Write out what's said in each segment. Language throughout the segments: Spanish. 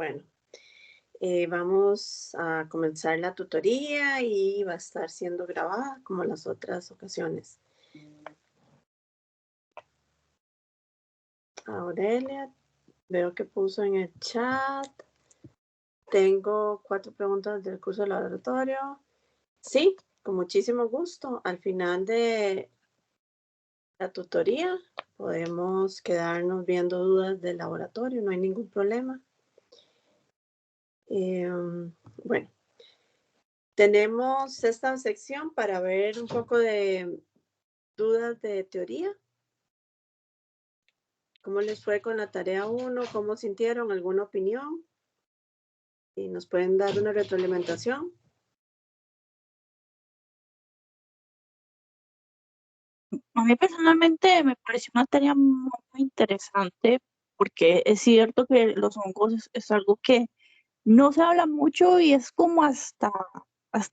Bueno, vamos a comenzar la tutoría y va a estar siendo grabada como las otras ocasiones. Aurelia, veo que puso en el chat. Tengo 4 preguntas del curso de laboratorio. Sí, con muchísimo gusto. Al final de la tutoría podemos quedarnos viendo dudas del laboratorio, no hay ningún problema. Bueno, tenemos esta sección para ver un poco de dudas de teoría. ¿Cómo les fue con la tarea 1? ¿Cómo sintieron? ¿Alguna opinión? Y nos pueden dar una retroalimentación. A mí personalmente me pareció una tarea muy interesante porque es cierto que los hongos es algo que no se habla mucho y es como hasta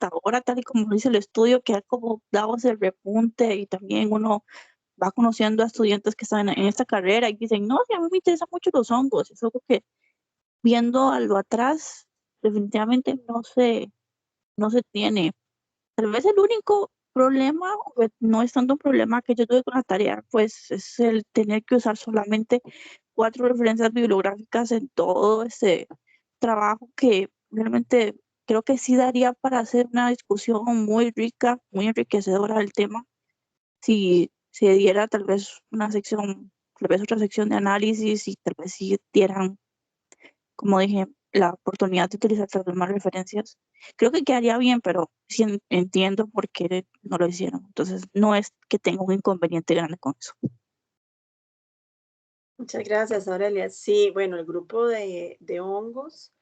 ahora, tal y como dice el estudio, que ha como dado ese repunte y también uno va conociendo a estudiantes que están en esta carrera y dicen, no, sí, a mí me interesan mucho los hongos. Es algo que viendo a lo atrás definitivamente no se tiene. Tal vez el único problema, o no es tanto un problema que yo tuve con la tarea, pues es el tener que usar solamente 4 referencias bibliográficas en todo ese trabajo que realmente creo que sí daría para hacer una discusión muy rica, muy enriquecedora del tema, si se diera tal vez una sección, tal vez otra sección de análisis y tal vez si dieran, como dije, la oportunidad de utilizar las demás referencias. Creo que quedaría bien, pero sí entiendo por qué no lo hicieron. Entonces, no es que tenga un inconveniente grande con eso. Muchas gracias, Aurelia. Sí, bueno, el grupo de hongos,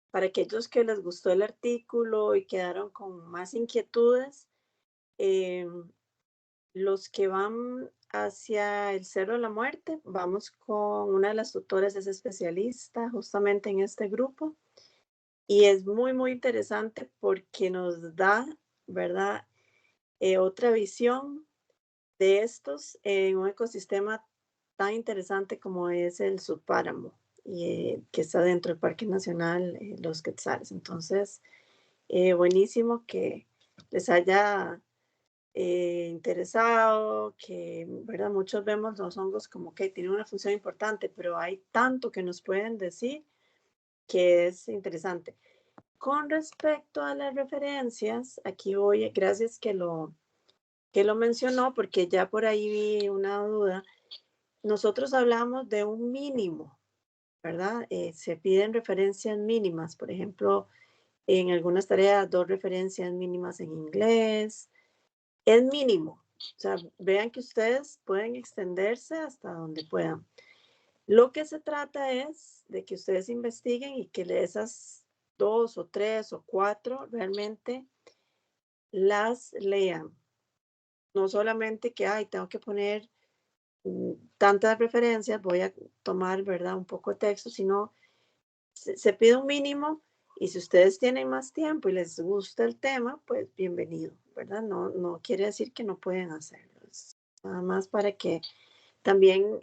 para aquellos que les gustó el artículo y quedaron con más inquietudes, los que van hacia el Cerro de la Muerte, vamos con una de las tutoras, es especialista justamente en este grupo. Y es muy, muy interesante porque nos da, ¿verdad? Otra visión de estos en un ecosistema tan interesante como es el subpáramo, y, que está dentro del Parque Nacional Los Quetzales. Entonces, buenísimo que les haya interesado, que, ¿verdad? Muchos vemos los hongos como que tienen una función importante, pero hay tanto que nos pueden decir que es interesante. Con respecto a las referencias, aquí voy, gracias que lo mencionó, porque ya por ahí vi una duda. Nosotros hablamos de un mínimo, ¿verdad? Se piden referencias mínimas, por ejemplo, en algunas tareas, 2 referencias mínimas en inglés. Es mínimo. O sea, vean que ustedes pueden extenderse hasta donde puedan. Lo que se trata es de que ustedes investiguen y que esas 2 o 3 o 4 realmente las lean. No solamente que, ay, tengo que poner tantas referencias, voy a tomar, ¿verdad? Un poco de texto, sino se pide un mínimo y si ustedes tienen más tiempo y les gusta el tema, pues bienvenido, ¿verdad? No quiere decir que no pueden hacerlo. Nada más para que también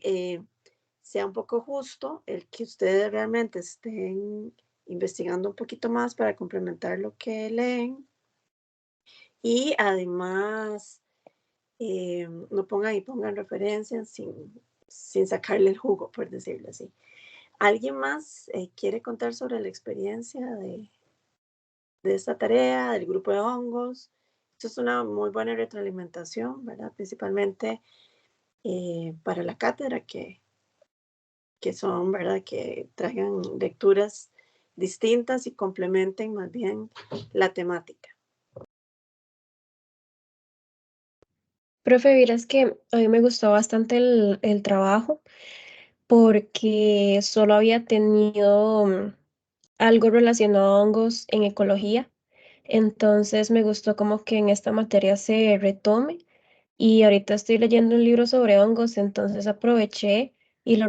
sea un poco justo el que ustedes realmente estén investigando un poquito más para complementar lo que leen y además no pongan y pongan referencias sin sacarle el jugo, por decirlo así. ¿Alguien más quiere contar sobre la experiencia de esta tarea, del grupo de hongos? Esto es una muy buena retroalimentación, ¿verdad? Principalmente para la cátedra, que son, ¿verdad? Que traigan lecturas distintas y complementen más bien la temática. Profe, vieras que a mí me gustó bastante el trabajo porque solo había tenido algo relacionado a hongos en ecología. Entonces me gustó como que en esta materia se retome y ahorita estoy leyendo un libro sobre hongos, entonces aproveché y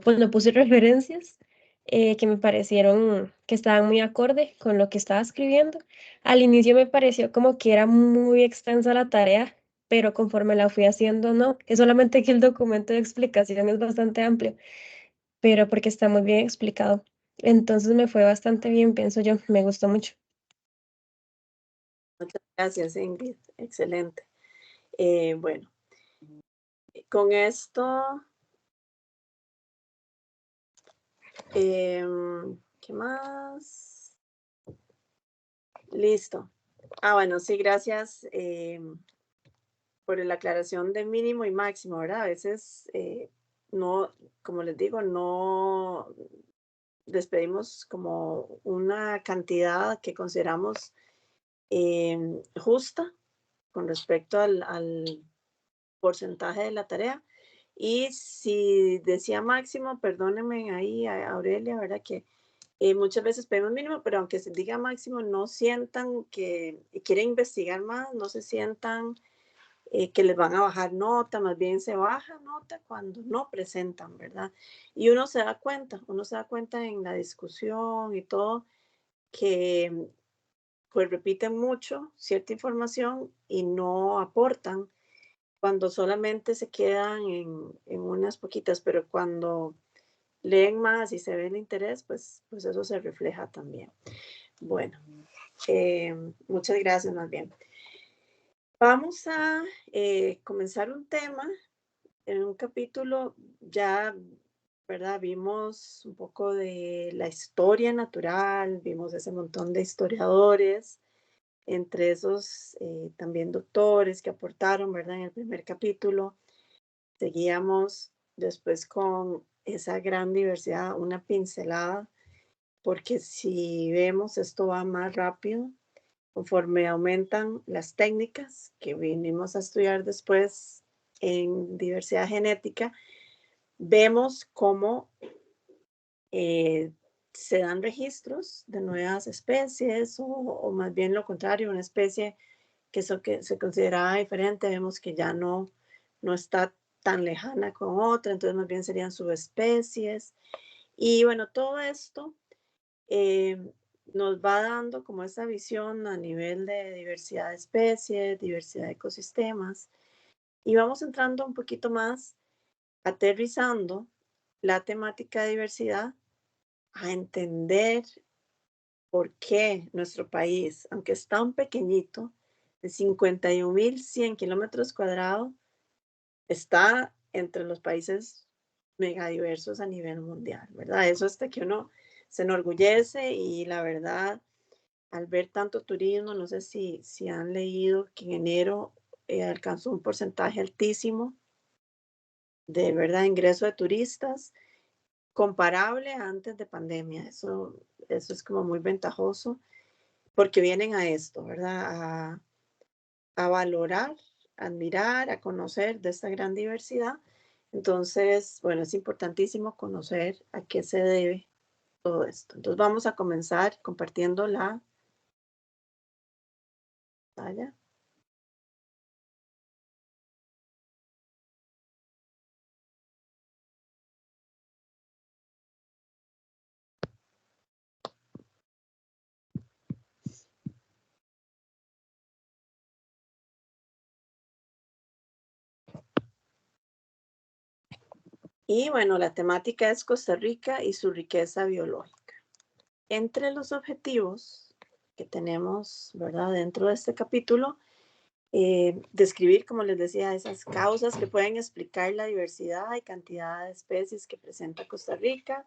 pues le puse referencias que me parecieron que estaban muy acorde con lo que estaba escribiendo. Al inicio me pareció como que era muy extensa la tarea, pero conforme la fui haciendo, no, es solamente que el documento de explicación es bastante amplio, pero porque está muy bien explicado. Entonces me fue bastante bien, pienso yo, me gustó mucho. Muchas gracias, Ingrid. Excelente. Bueno, con esto, ¿qué más? Listo. Bueno, sí, gracias por la aclaración de mínimo y máximo, ¿verdad? A veces no, como les digo, no despedimos como una cantidad que consideramos justa con respecto al porcentaje de la tarea. Y si decía máximo, perdónenme ahí a Aurelia, ¿verdad? Que muchas veces pedimos mínimo, pero aunque se diga máximo, no sientan que quieren investigar más, no se sientan que les van a bajar nota, más bien se baja nota cuando no presentan, ¿verdad? Y uno se da cuenta en la discusión y todo, que pues repiten mucho cierta información y no aportan cuando solamente se quedan en unas poquitas, pero cuando leen más y se ve el interés, pues eso se refleja también. Bueno, muchas gracias más bien. Vamos a comenzar un tema en un capítulo ya, ¿verdad? Vimos un poco de la historia natural, vimos ese montón de historiadores, entre esos también doctores que aportaron, ¿verdad? En el primer capítulo. Seguíamos después con esa gran diversidad, una pincelada, porque si vemos esto va más rápido conforme aumentan las técnicas que vinimos a estudiar después en diversidad genética, vemos cómo se dan registros de nuevas especies o más bien lo contrario, una especie que se consideraba diferente, vemos que ya no está tan lejana con otra, entonces más bien serían subespecies. Y bueno, todo esto nos va dando como esa visión a nivel de diversidad de especies, diversidad de ecosistemas, y vamos entrando un poquito más, aterrizando la temática de diversidad a entender por qué nuestro país, aunque es tan pequeñito, de 51.100 kilómetros cuadrados, está entre los países megadiversos a nivel mundial, ¿verdad? Eso hasta que uno se enorgullece y la verdad, al ver tanto turismo, no sé si han leído que en enero alcanzó un porcentaje altísimo de verdad ingreso de turistas comparable a antes de pandemia. Eso es como muy ventajoso porque vienen a esto, ¿verdad? A valorar, a admirar, a conocer de esta gran diversidad. Entonces, bueno, es importantísimo conocer a qué se debe todo esto. Entonces vamos a comenzar compartiendo la pantalla. Y bueno, la temática es Costa Rica y su riqueza biológica. Entre los objetivos que tenemos, ¿verdad? Dentro de este capítulo, describir, como les decía, esas causas que pueden explicar la diversidad y cantidad de especies que presenta Costa Rica,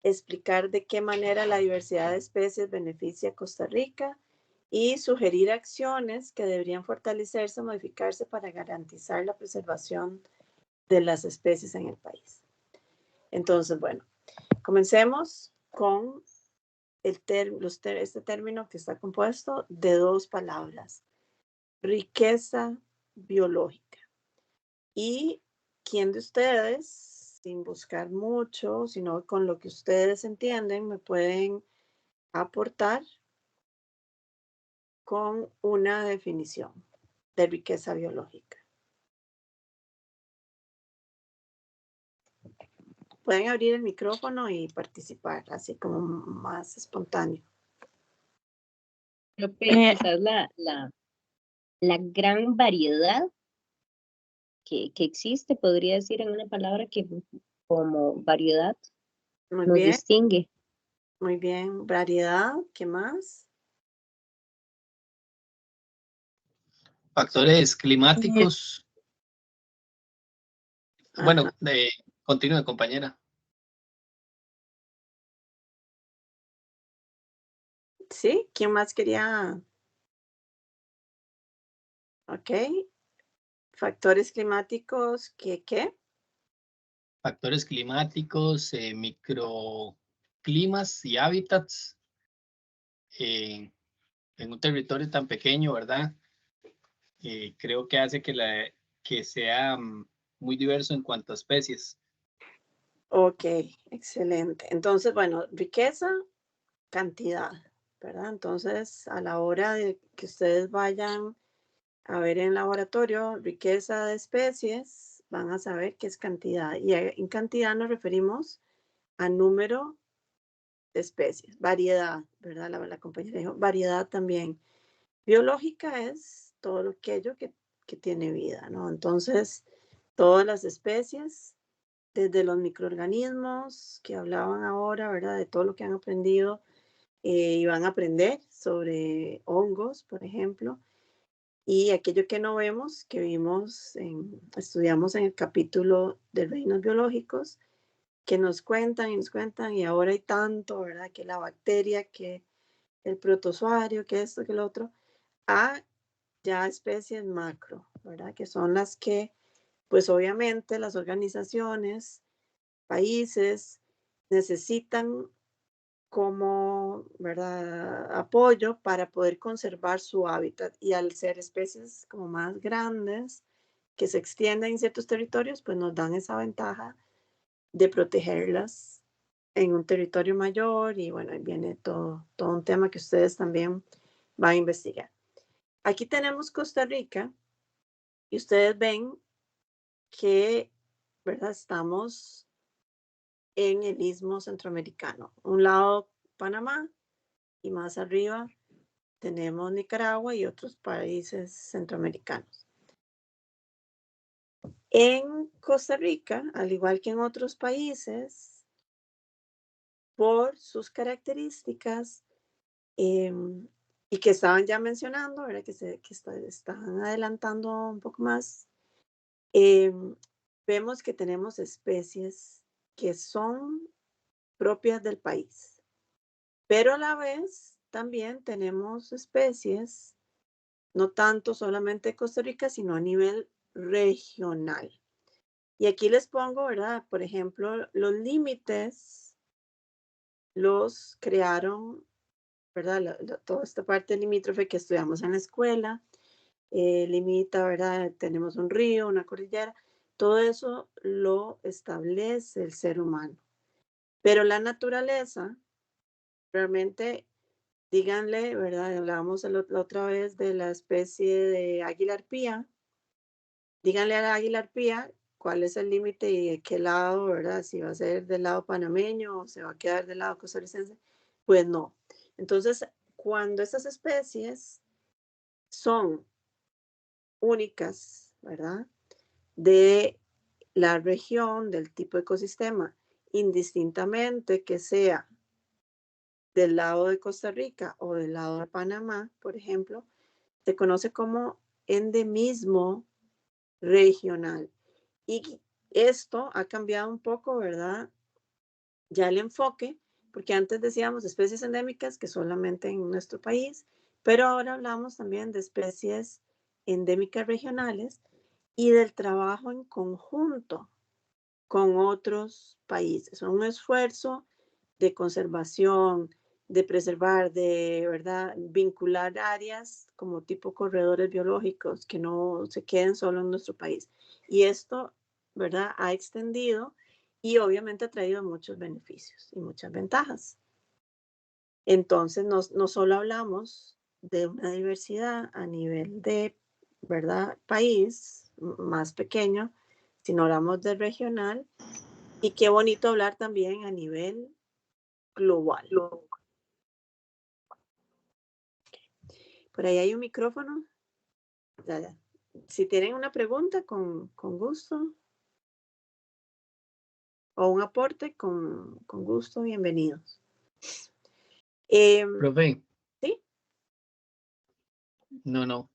explicar de qué manera la diversidad de especies beneficia a Costa Rica y sugerir acciones que deberían fortalecerse o modificarse para garantizar la preservación de las especies en el país. Entonces, bueno, comencemos con este término que está compuesto de dos palabras, riqueza biológica. Y quién de ustedes, sin buscar mucho, sino con lo que ustedes entienden, me pueden aportar con una definición de riqueza biológica. Pueden abrir el micrófono y participar, así como más espontáneo. Creo que quizás la gran variedad que existe, podría decir en una palabra que como variedad Muy nos bien, distingue. Muy bien. Variedad, ¿qué más? Factores climáticos. Bueno, Ajá. continúe, compañera. ¿Sí? ¿Quién más quería? Ok. Factores climáticos, ¿qué? Factores climáticos, microclimas y hábitats en un territorio tan pequeño, ¿verdad? Creo que hace que sea muy diverso en cuanto a especies. Ok, excelente. Entonces, bueno, riqueza, cantidad, ¿verdad? Entonces, a la hora de que ustedes vayan a ver en laboratorio riqueza de especies, van a saber qué es cantidad. Y en cantidad nos referimos a número de especies, variedad, ¿verdad? La compañera dijo, variedad también. Biológica es todo aquello que tiene vida, ¿no? Entonces, todas las especies, desde los microorganismos que hablaban ahora, ¿verdad? De todo lo que han aprendido y van a aprender sobre hongos, por ejemplo, y aquello que no vemos, que estudiamos en el capítulo de reinos biológicos, que nos cuentan y nos cuentan, y ahora hay tanto, ¿verdad? Que la bacteria, que el protozoario, que esto, que lo otro, a ya especies macro, ¿verdad? Que son las que, pues obviamente las organizaciones, países, necesitan como, ¿verdad? Apoyo para poder conservar su hábitat. Y al ser especies como más grandes, que se extienden en ciertos territorios, pues nos dan esa ventaja de protegerlas en un territorio mayor. Y bueno, ahí viene todo un tema que ustedes también van a investigar. Aquí tenemos Costa Rica y ustedes ven que, ¿verdad? Estamos en el istmo centroamericano. Un lado Panamá y más arriba tenemos Nicaragua y otros países centroamericanos. En Costa Rica, al igual que en otros países, por sus características y que estaban ya mencionando, ¿verdad? Que están adelantando un poco más, vemos que tenemos especies que son propias del país, pero a la vez también tenemos especies, no tanto solamente de Costa Rica, sino a nivel regional. Y aquí les pongo, ¿verdad? Por ejemplo, los límites los crearon, ¿verdad? Toda esta parte limítrofe que estudiamos en la escuela, limita, ¿verdad? Tenemos un río, una cordillera, todo eso lo establece el ser humano. Pero la naturaleza, realmente, díganle, ¿verdad? Hablábamos la otra vez de la especie de águila arpía. Díganle a la águila arpía cuál es el límite y de qué lado, ¿verdad? Si va a ser del lado panameño o se va a quedar del lado costarricense. Pues no. Entonces, cuando estas especies son únicas, ¿verdad? De la región, del tipo de ecosistema, indistintamente que sea del lado de Costa Rica o del lado de Panamá, por ejemplo, se conoce como endemismo regional. Y esto ha cambiado un poco, ¿verdad? Ya el enfoque, porque antes decíamos especies endémicas que solamente en nuestro país, pero ahora hablamos también de especies endémicas regionales y del trabajo en conjunto con otros países. Un esfuerzo de conservación, de preservar, de verdad, vincular áreas como tipo corredores biológicos que no se queden solo en nuestro país. Y esto, ¿verdad?, ha extendido y obviamente ha traído muchos beneficios y muchas ventajas. Entonces, no solo hablamos de una diversidad a nivel de, ¿verdad?, país más pequeño, sino hablamos de regional. Y qué bonito hablar también a nivel global. Por ahí hay un micrófono. Ya. Si tienen una pregunta, con gusto. O un aporte, con gusto, bienvenidos. Profe, ¿Sí? no,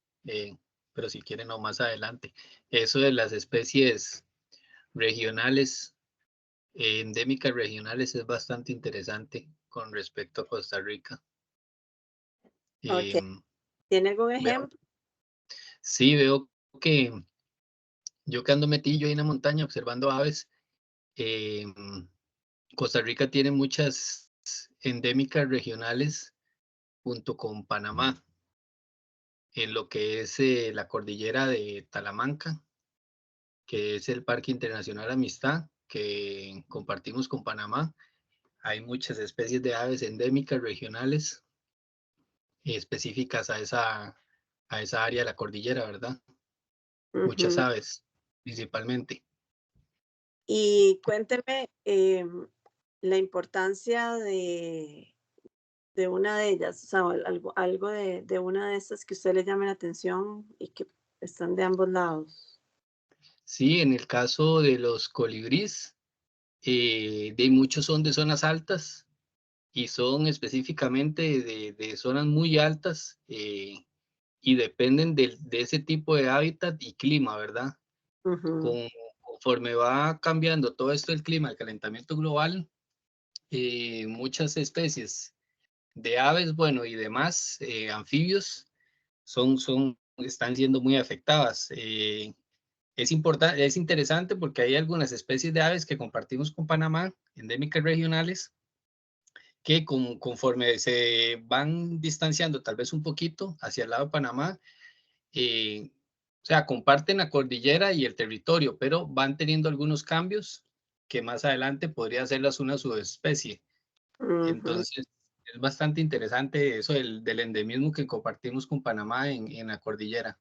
pero si quieren no más adelante. Eso de las especies regionales, endémicas regionales es bastante interesante con respecto a Costa Rica. Ok. Em, ¿Tiene algún veo, ejemplo? sí, veo que yo que ando metido ahí en la montaña observando aves, em, Costa Rica tiene muchas endémicas regionales junto con Panamá, en lo que es la cordillera de Talamanca, que es el Parque Internacional Amistad, que compartimos con Panamá. Hay muchas especies de aves endémicas regionales específicas a esa área de la cordillera, ¿verdad? Muchas Ujú. aves, principalmente. Y cuénteme la importancia de una de ellas, o sea, algo de una de estas que a usted le llame la atención y que están de ambos lados. Sí, en el caso de los colibríes, de muchos son de zonas altas y son específicamente de zonas muy altas y dependen de ese tipo de hábitat y clima, ¿verdad? Ujú, Conforme va cambiando todo esto del clima, el calentamiento global, muchas especies de aves, bueno, y demás anfibios están siendo muy afectadas. Es interesante porque hay algunas especies de aves que compartimos con Panamá, endémicas regionales, que conforme se van distanciando tal vez un poquito hacia el lado de Panamá, o sea, comparten la cordillera y el territorio, pero van teniendo algunos cambios que más adelante podría hacerlas una subespecie. ujú. Entonces, es bastante interesante eso del endemismo que compartimos con Panamá en la cordillera.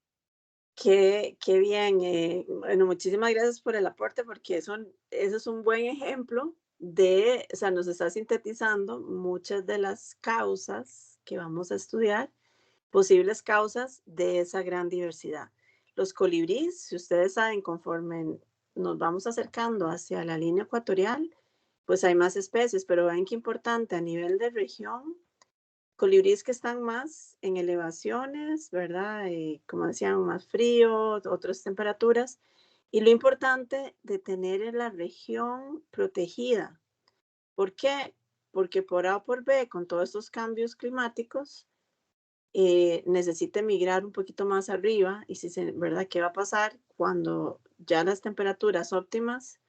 Qué bien. Bueno, muchísimas gracias por el aporte porque eso es un buen ejemplo de, o sea, nos está sintetizando muchas de las causas que vamos a estudiar, posibles causas de esa gran diversidad. Los colibríes, si ustedes saben, conforme nos vamos acercando hacia la línea ecuatorial, pues hay más especies, pero ven qué importante a nivel de región, colibríes que están más en elevaciones, ¿verdad? Como decían, más frío, otras temperaturas. Y lo importante de tener la región protegida. ¿Por qué? Porque por A o por B, con todos estos cambios climáticos, necesita migrar un poquito más arriba. Y si se, ¿verdad? ¿Qué va a pasar cuando ya las temperaturas óptimas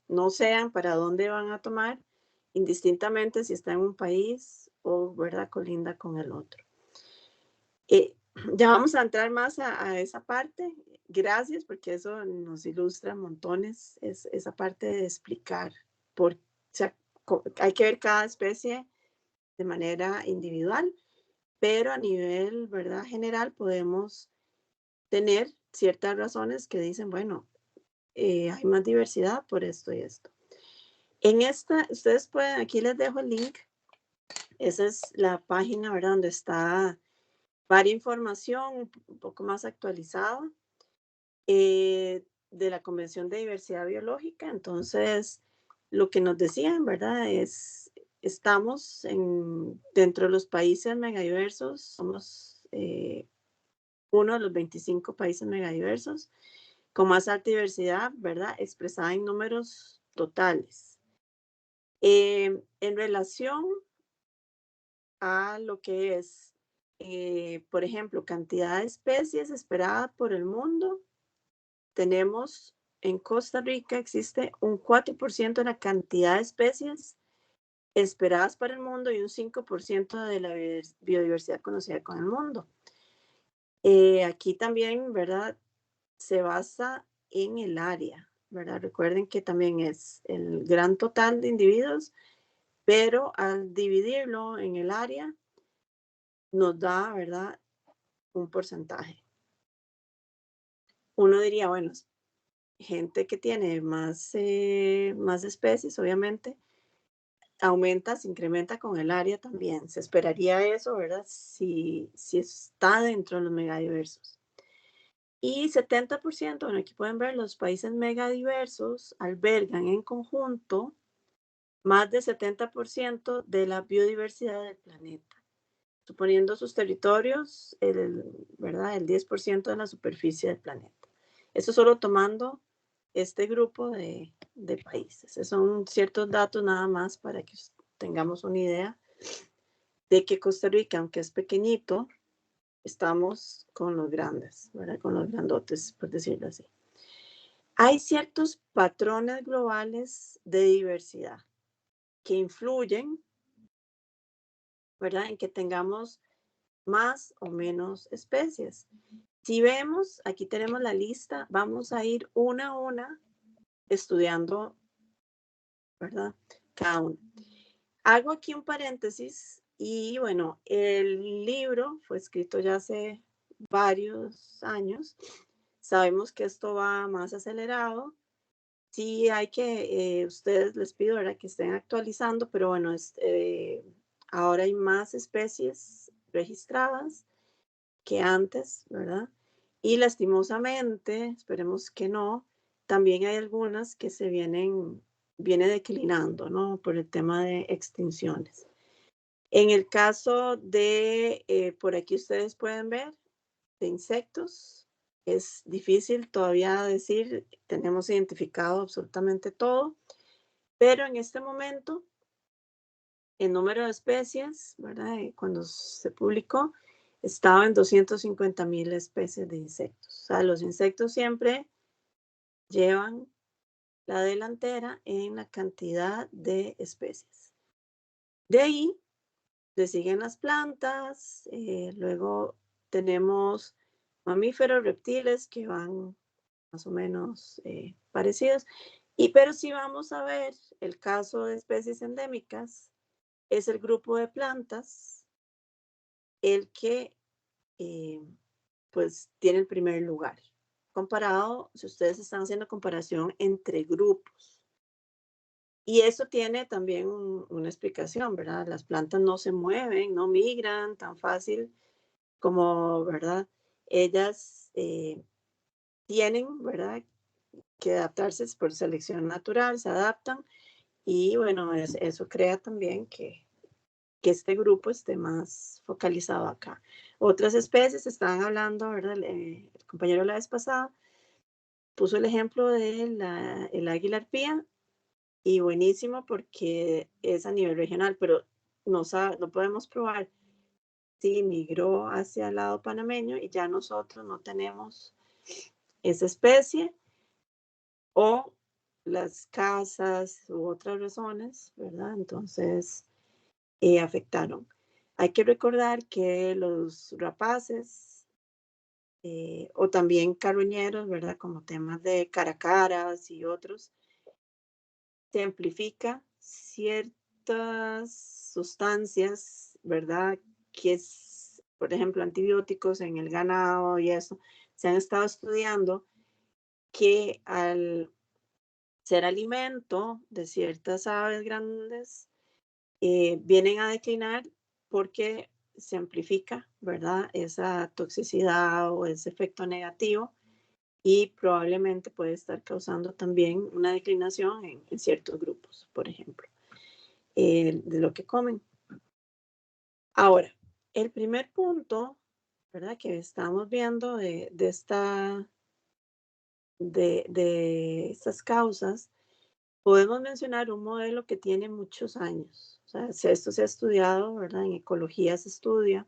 no sean para dónde van a tomar, indistintamente si está en un país o, ¿verdad?, colinda con el otro? Ya vamos a entrar más a esa parte. Gracias, porque eso nos ilustra montones, esa parte de explicar. O sea, hay que ver cada especie de manera individual, pero a nivel, ¿verdad?, general podemos tener ciertas razones que dicen, bueno, hay más diversidad por esto y esto. En esta, ustedes pueden, aquí les dejo el link. Esa es la página, ¿verdad?, donde está varias información un poco más actualizada de la Convención de Diversidad Biológica. Entonces, lo que nos decían, ¿verdad?, es, estamos dentro de los países megadiversos, somos uno de los 25 países megadiversos con más alta diversidad, ¿verdad?, expresada en números totales. En relación a lo que es, por ejemplo, cantidad de especies esperada por el mundo, tenemos en Costa Rica existe un 4% de la cantidad de especies esperadas para el mundo y un 5% de la biodiversidad conocida con el mundo. Aquí también, ¿verdad?, se basa en el área, ¿verdad? Recuerden que también es el gran total de individuos, pero al dividirlo en el área nos da, ¿verdad?, un porcentaje. Uno diría, bueno, gente que tiene más especies, obviamente, aumenta, se incrementa con el área también. Se esperaría eso, ¿verdad? Si está dentro de los megadiversos. Y 70%, bueno, aquí pueden ver, los países megadiversos albergan en conjunto más del 70% de la biodiversidad del planeta, suponiendo sus territorios, ¿verdad? El 10% de la superficie del planeta. Eso solo tomando este grupo de países. Esos son ciertos datos nada más para que tengamos una idea de que Costa Rica, aunque es pequeñito, estamos con los grandes, ¿verdad? Con los grandotes, por decirlo así. Hay ciertos patrones globales de diversidad que influyen, ¿verdad? En que tengamos más o menos especies. Si vemos, aquí tenemos la lista, vamos a ir una a una estudiando, ¿verdad? Cada uno. Hago aquí un paréntesis y bueno, el libro fue escrito ya hace varios años. Sabemos que esto va más acelerado. Sí hay que, ustedes les pido, ¿verdad? Que estén actualizando, pero bueno, ahora hay más especies registradas que antes, ¿verdad? Y lastimosamente, esperemos que no, también hay algunas que viene declinando, ¿no? Por el tema de extinciones. En el caso de, por aquí ustedes pueden ver, de insectos, es difícil todavía decir, tenemos identificado absolutamente todo, pero en este momento, el número de especies, ¿verdad? Cuando se publicó, estaba en 250,000 especies de insectos. O sea, los insectos siempre llevan la delantera en la cantidad de especies. De ahí le siguen las plantas, luego tenemos mamíferos, reptiles que van más o menos parecidos. Pero si vamos a ver el caso de especies endémicas, es el grupo de plantas el que pues tiene el primer lugar. Comparado, si ustedes están haciendo comparación entre grupos. Y eso tiene también una explicación, ¿verdad? Las plantas no se mueven, no migran tan fácil como, ¿verdad? Ellas tienen, ¿verdad? Que adaptarse por selección natural, se adaptan y bueno, eso crea también que este grupo esté más focalizado acá. Otras especies, estaban hablando, ¿verdad? El compañero la vez pasada puso el ejemplo de el águila arpía y buenísimo porque es a nivel regional, pero no podemos probar si migró hacia el lado panameño y ya nosotros no tenemos esa especie o las casas u otras razones, ¿verdad? Entonces, afectaron. Hay que recordar que los rapaces o también carroñeros, ¿verdad? Como temas de caracaras y otros, se amplifica ciertas sustancias, ¿verdad? Que es, por ejemplo, antibióticos en el ganado y eso, se han estado estudiando que al ser alimento de ciertas aves grandes, vienen a declinar porque se amplifica, ¿verdad? Esa toxicidad o ese efecto negativo y probablemente puede estar causando también una declinación en ciertos grupos, por ejemplo, de lo que comen. Ahora, el primer punto, ¿verdad? Que estamos viendo de estas causas, podemos mencionar un modelo que tiene muchos años. O sea, esto se ha estudiado, ¿verdad? En ecología se estudia,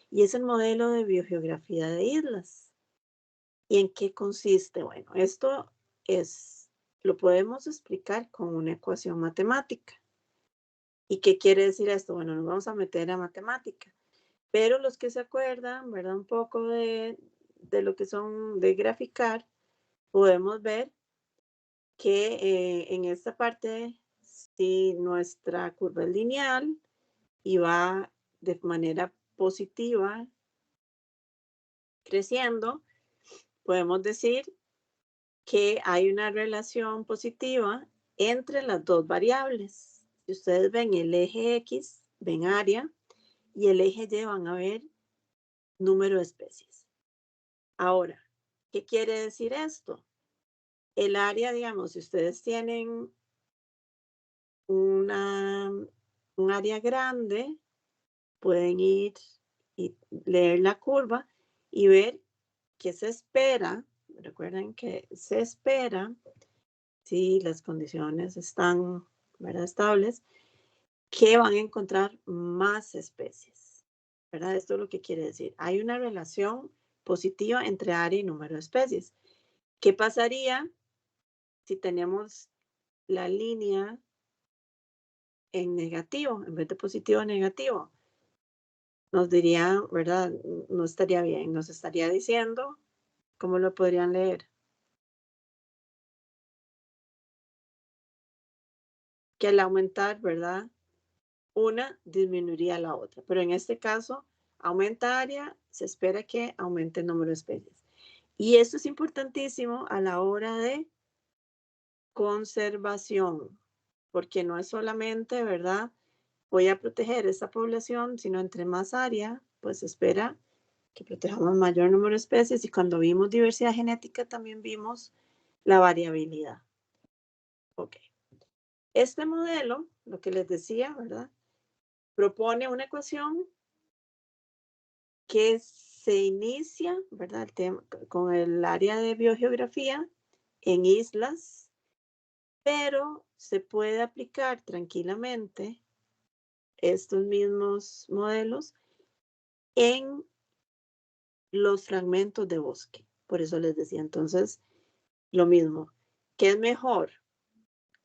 y es el modelo de biogeografía de islas. ¿Y en qué consiste? Bueno, esto lo podemos explicar con una ecuación matemática. ¿Y qué quiere decir esto? Bueno, nos vamos a meter a matemática. Pero los que se acuerdan, ¿verdad? Un poco de lo que son de graficar, podemos ver que en esta parte, si nuestra curva es lineal y va de manera positiva creciendo, podemos decir que hay una relación positiva entre las dos variables. Si ustedes ven el eje X, ven área, y el eje Y van a ver número de especies. Ahora, ¿qué quiere decir esto? El área, digamos, si ustedes tienen un área grande, pueden ir y leer la curva y ver qué se espera. Recuerden que se espera, si las condiciones están, ¿verdad?, estables, que van a encontrar más especies, ¿verdad? Esto es lo que quiere decir. Hay una relación positiva entre área y número de especies. ¿Qué pasaría si tenemos la línea en negativo, en vez de positivo, negativo? Nos diría, ¿verdad? No estaría bien, nos estaría diciendo, ¿cómo lo podrían leer? Que al aumentar, ¿verdad?, una disminuiría la otra. Pero en este caso, aumenta área, se espera que aumente el número de especies. Y esto es importantísimo a la hora de conservación, porque no es solamente, ¿verdad?, voy a proteger esta población, sino entre más área, pues se espera que protejamos mayor número de especies. Y cuando vimos diversidad genética, también vimos la variabilidad. Ok. Este modelo, lo que les decía, ¿verdad?, propone una ecuación que se inicia, ¿verdad?, el tema, con el área de biogeografía en islas, pero se puede aplicar tranquilamente estos mismos modelos en los fragmentos de bosque. Por eso les decía, entonces, lo mismo, ¿qué es mejor?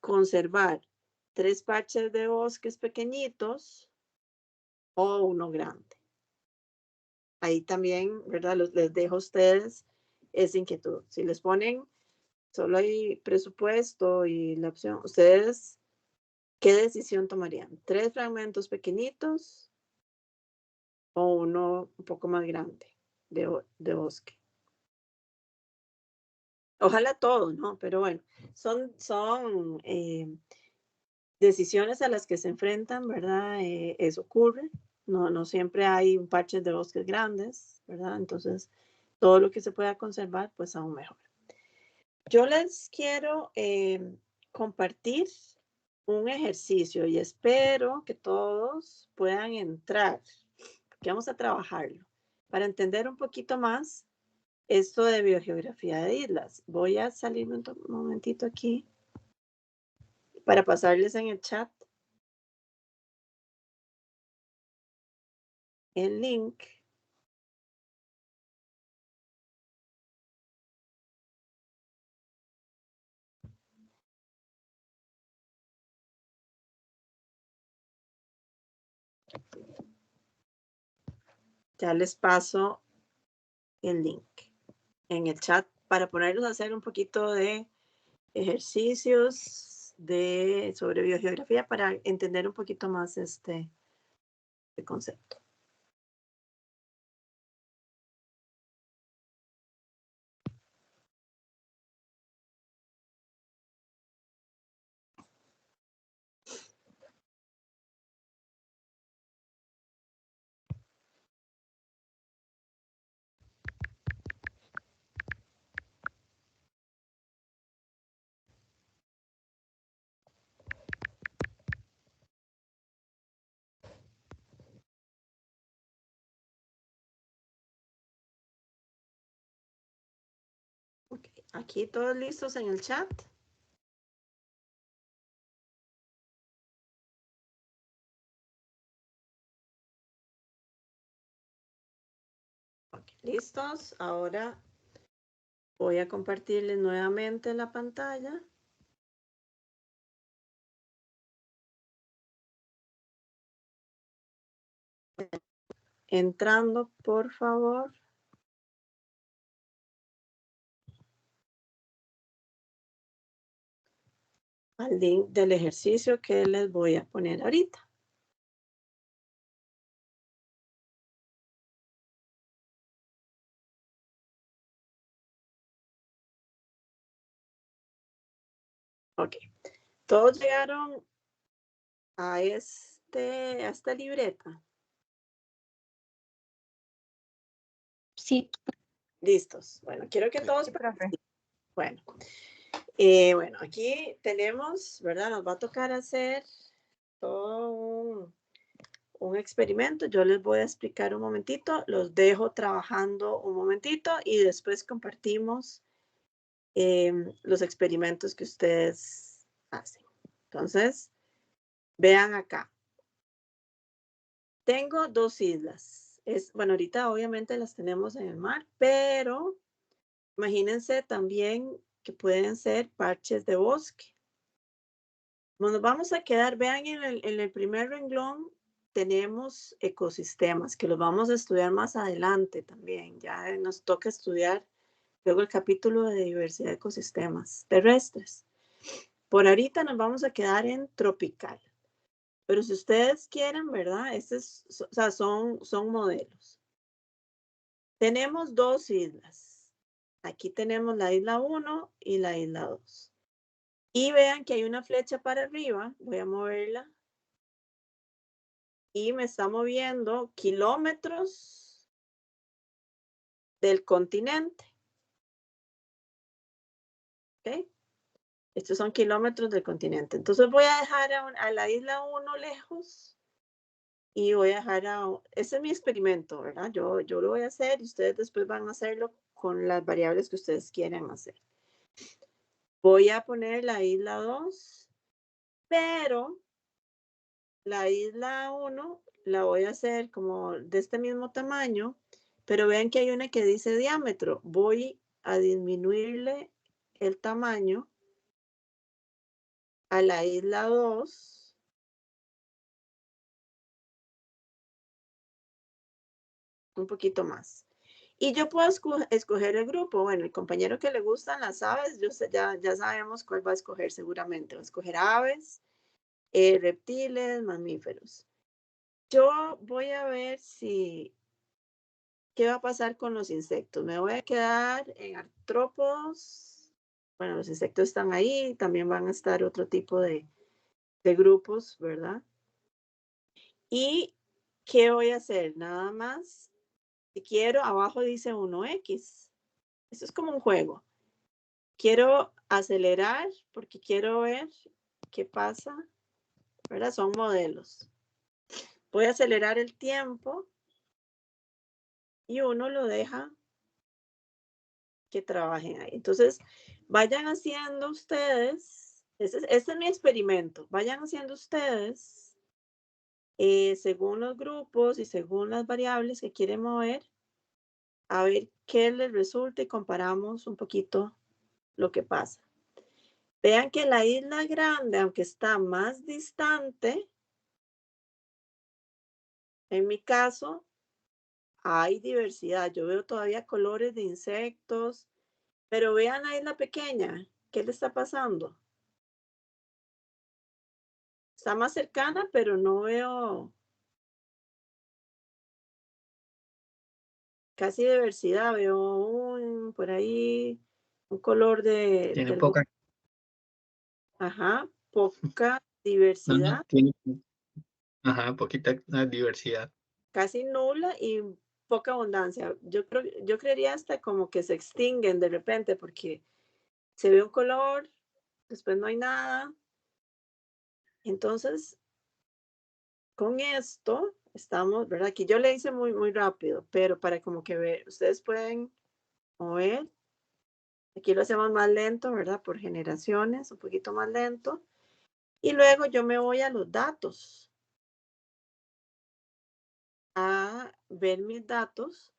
Conservar 3 parches de bosques pequeñitos o uno grande. Ahí también, ¿verdad?, les dejo a ustedes esa inquietud. Si les ponen, solo hay presupuesto y la opción, ustedes, ¿qué decisión tomarían? 3 fragmentos pequeñitos o uno un poco más grande de bosque. Ojalá todo, ¿no? Pero bueno, son decisiones a las que se enfrentan, ¿verdad? Eso ocurre. No siempre hay un parche de bosques grandes, ¿verdad? Entonces, todo lo que se pueda conservar, pues aún mejor. Yo les quiero compartir un ejercicio y espero que todos puedan entrar, porque vamos a trabajarlo, para entender un poquito más esto de biogeografía de islas. Voy a salirme un momentito aquí para pasarles en el chat el link. Ya les paso el link en el chat para ponerlos a hacer un poquito de ejercicios sobre biogeografía para entender un poquito más este concepto. Okay. Aquí todos listos en el chat. Okay, listos. Ahora voy a compartirles nuevamente la pantalla. Entrando, por favor. Al link del ejercicio que les voy a poner ahorita. Ok. Todos llegaron a esta libreta. Sí. Listos. Bueno, quiero que todos... profe. Bueno, Bueno, aquí tenemos, ¿verdad? Nos va a tocar hacer todo un experimento. Yo les voy a explicar un momentito, los dejo trabajando un momentito y después compartimos los experimentos que ustedes hacen. Entonces, vean acá. Tengo dos islas. Bueno, ahorita obviamente las tenemos en el mar, pero imagínense también que pueden ser parches de bosque. Nos vamos a quedar, vean en el primer renglón tenemos ecosistemas que los vamos a estudiar más adelante también. Ya nos toca estudiar luego el capítulo de diversidad de ecosistemas terrestres. Por ahorita nos vamos a quedar en tropical. Pero si ustedes quieren, ¿verdad? O sea, son modelos. Tenemos dos islas. Aquí tenemos la isla 1 y la isla 2. Y vean que hay una flecha para arriba. Voy a moverla. Y me está moviendo kilómetros del continente. ¿Ok? Estos son kilómetros del continente. Entonces voy a dejar a la isla 1 lejos. Y voy a dejar ese es mi experimento, ¿verdad? Yo lo voy a hacer y ustedes después van a hacerlo con las variables que ustedes quieran hacer. Voy a poner la isla 2, pero la isla 1 la voy a hacer como de este mismo tamaño, pero vean que hay una que dice diámetro. Voy a disminuirle el tamaño a la isla 2. Un poquito más. Y yo puedo escoger el grupo. Bueno, el compañero que le gustan las aves, ya sabemos cuál va a escoger seguramente. Va a escoger aves, reptiles, mamíferos. Yo voy a ver qué va a pasar con los insectos. Me voy a quedar en artrópodos. Bueno, los insectos están ahí. También van a estar otro tipo de grupos, ¿verdad? ¿Y qué voy a hacer? Nada más. Si quiero, abajo dice 1x. Eso es como un juego. Quiero acelerar porque quiero ver qué pasa, ¿verdad? Son modelos. Voy a acelerar el tiempo y uno lo deja que trabajen ahí. Entonces, vayan haciendo ustedes, este es mi experimento, vayan haciendo ustedes según los grupos y según las variables que quieren mover, a ver qué les resulta y comparamos un poquito lo que pasa. Vean que la isla grande, aunque está más distante, en mi caso, hay diversidad. Yo veo todavía colores de insectos, pero vean la isla pequeña. ¿Qué le está pasando? Está más cercana, pero no veo casi diversidad. Veo por ahí un color Tiene poca. Ajá, poca diversidad. Tiene, poquita diversidad. Casi nula y poca abundancia. Yo creería hasta como que se extinguen de repente porque se ve un color, después no hay nada. Entonces, con esto estamos, ¿verdad? Aquí yo le hice muy rápido, pero para como que ver, ustedes pueden mover. Aquí lo hacemos más lento, ¿verdad? Por generaciones, un poquito más lento. Y luego yo me voy a los datos, a ver mis datos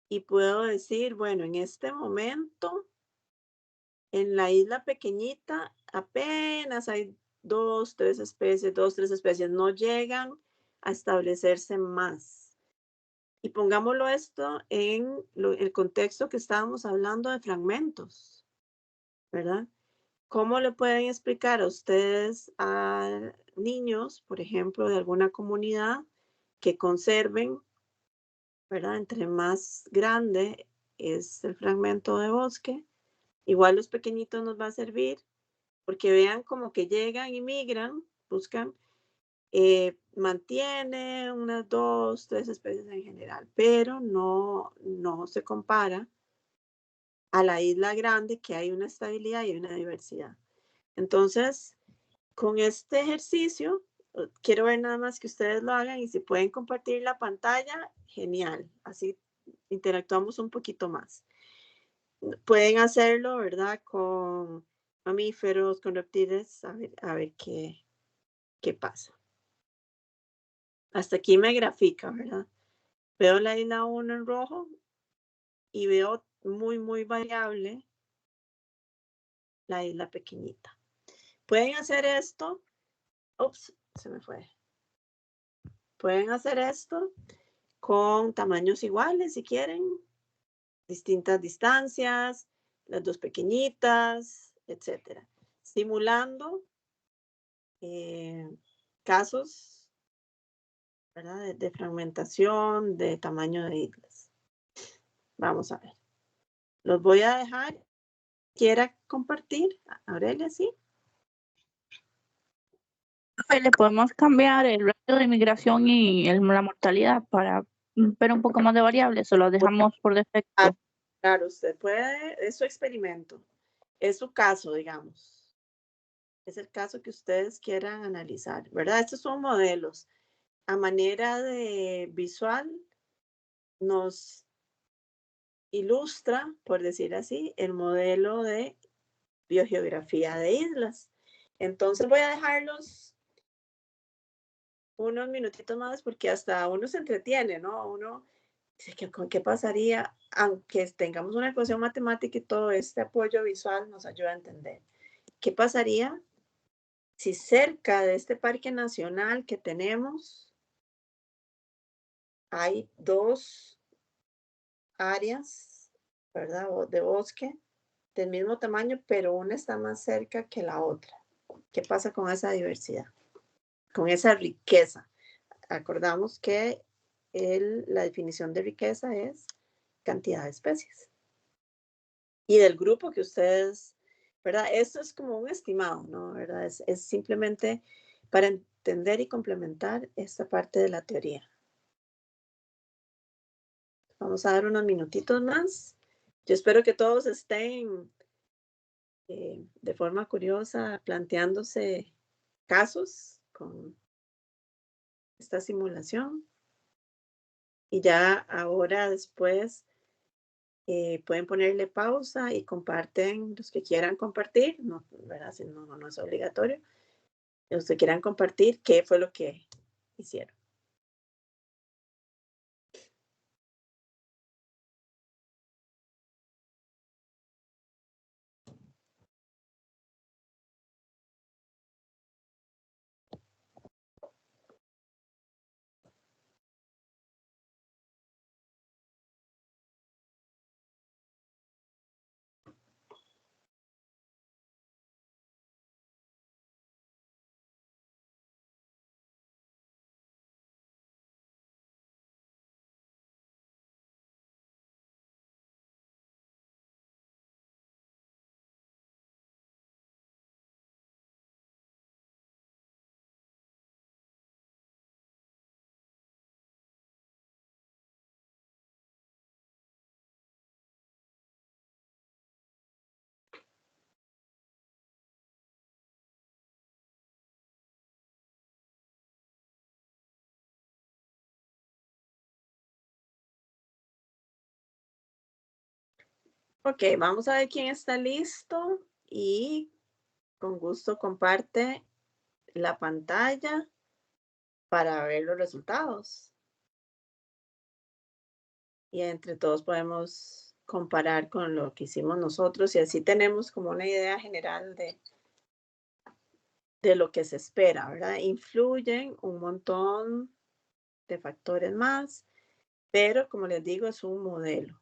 y puedo decir, bueno, en este momento, en la isla pequeñita, apenas hay dos, tres especies, no llegan a establecerse más. Y pongámoslo esto en el contexto que estábamos hablando de fragmentos, ¿verdad? ¿Cómo le pueden explicar a ustedes a niños, por ejemplo, de alguna comunidad que conserven, ¿verdad? Entre más grande es el fragmento de bosque, igual los pequeñitos nos va a servir porque vean como que llegan y migran, buscan, mantiene unas 2, 3 especies en general, pero no se compara a la isla grande, que hay una estabilidad y una diversidad. Entonces, con este ejercicio, quiero ver nada más que ustedes lo hagan y si pueden compartir la pantalla, genial. Así interactuamos un poquito más. Pueden hacerlo, ¿verdad? Con mamíferos, con reptiles, a ver qué pasa. Hasta aquí me grafica, ¿verdad? Veo la isla 1 en rojo y veo muy variable la isla pequeñita. Pueden hacer esto. Ups, se me fue. Pueden hacer esto con tamaños iguales si quieren, distintas distancias, las dos pequeñitas, etcétera. Simulando casos, ¿verdad? De fragmentación, de tamaño de islas. Vamos a ver. Los voy a dejar. ¿Quiera compartir? Aurelia, ¿sí? Le podemos cambiar el ratio de migración y la mortalidad para ver un poco más de variables o lo dejamos por defecto. Claro, usted puede, es su experimento, es su caso, digamos. Es el caso que ustedes quieran analizar, ¿verdad? Estos son modelos. A manera de visual, nos ilustra, por decir así, el modelo de biogeografía de islas. Entonces voy a dejarlos unos minutitos más porque hasta uno se entretiene, ¿no? Uno dice, ¿qué pasaría? Aunque tengamos una ecuación matemática y todo este apoyo visual nos ayuda a entender. ¿Qué pasaría si cerca de este parque nacional que tenemos hay dos áreas, ¿verdad? De bosque del mismo tamaño, pero una está más cerca que la otra? ¿Qué pasa con esa diversidad? Con esa riqueza. Acordamos que la definición de riqueza es cantidad de especies. Y del grupo que ustedes, ¿verdad? Esto es como un estimado, ¿no? ¿Verdad? Es simplemente para entender y complementar esta parte de la teoría. Vamos a dar unos minutitos más. Yo espero que todos estén de forma curiosa planteándose casos con esta simulación. Y ya ahora después pueden ponerle pausa y comparten los que quieran compartir, no, ¿verdad? Si no es obligatorio. Los que quieran compartir qué fue lo que hicieron. Ok, vamos a ver quién está listo y con gusto comparte la pantalla para ver los resultados. Y entre todos podemos comparar con lo que hicimos nosotros y así tenemos como una idea general de lo que se espera, ¿verdad? Influyen un montón de factores más, pero como les digo, es un modelo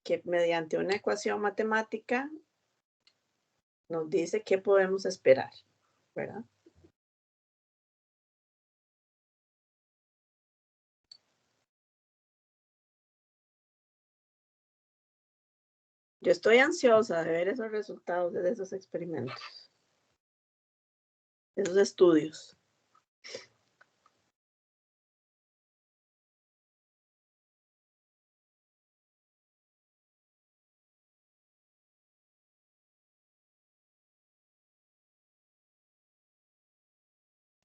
que mediante una ecuación matemática nos dice qué podemos esperar, ¿verdad? Yo estoy ansiosa de ver esos resultados de esos experimentos, de esos estudios.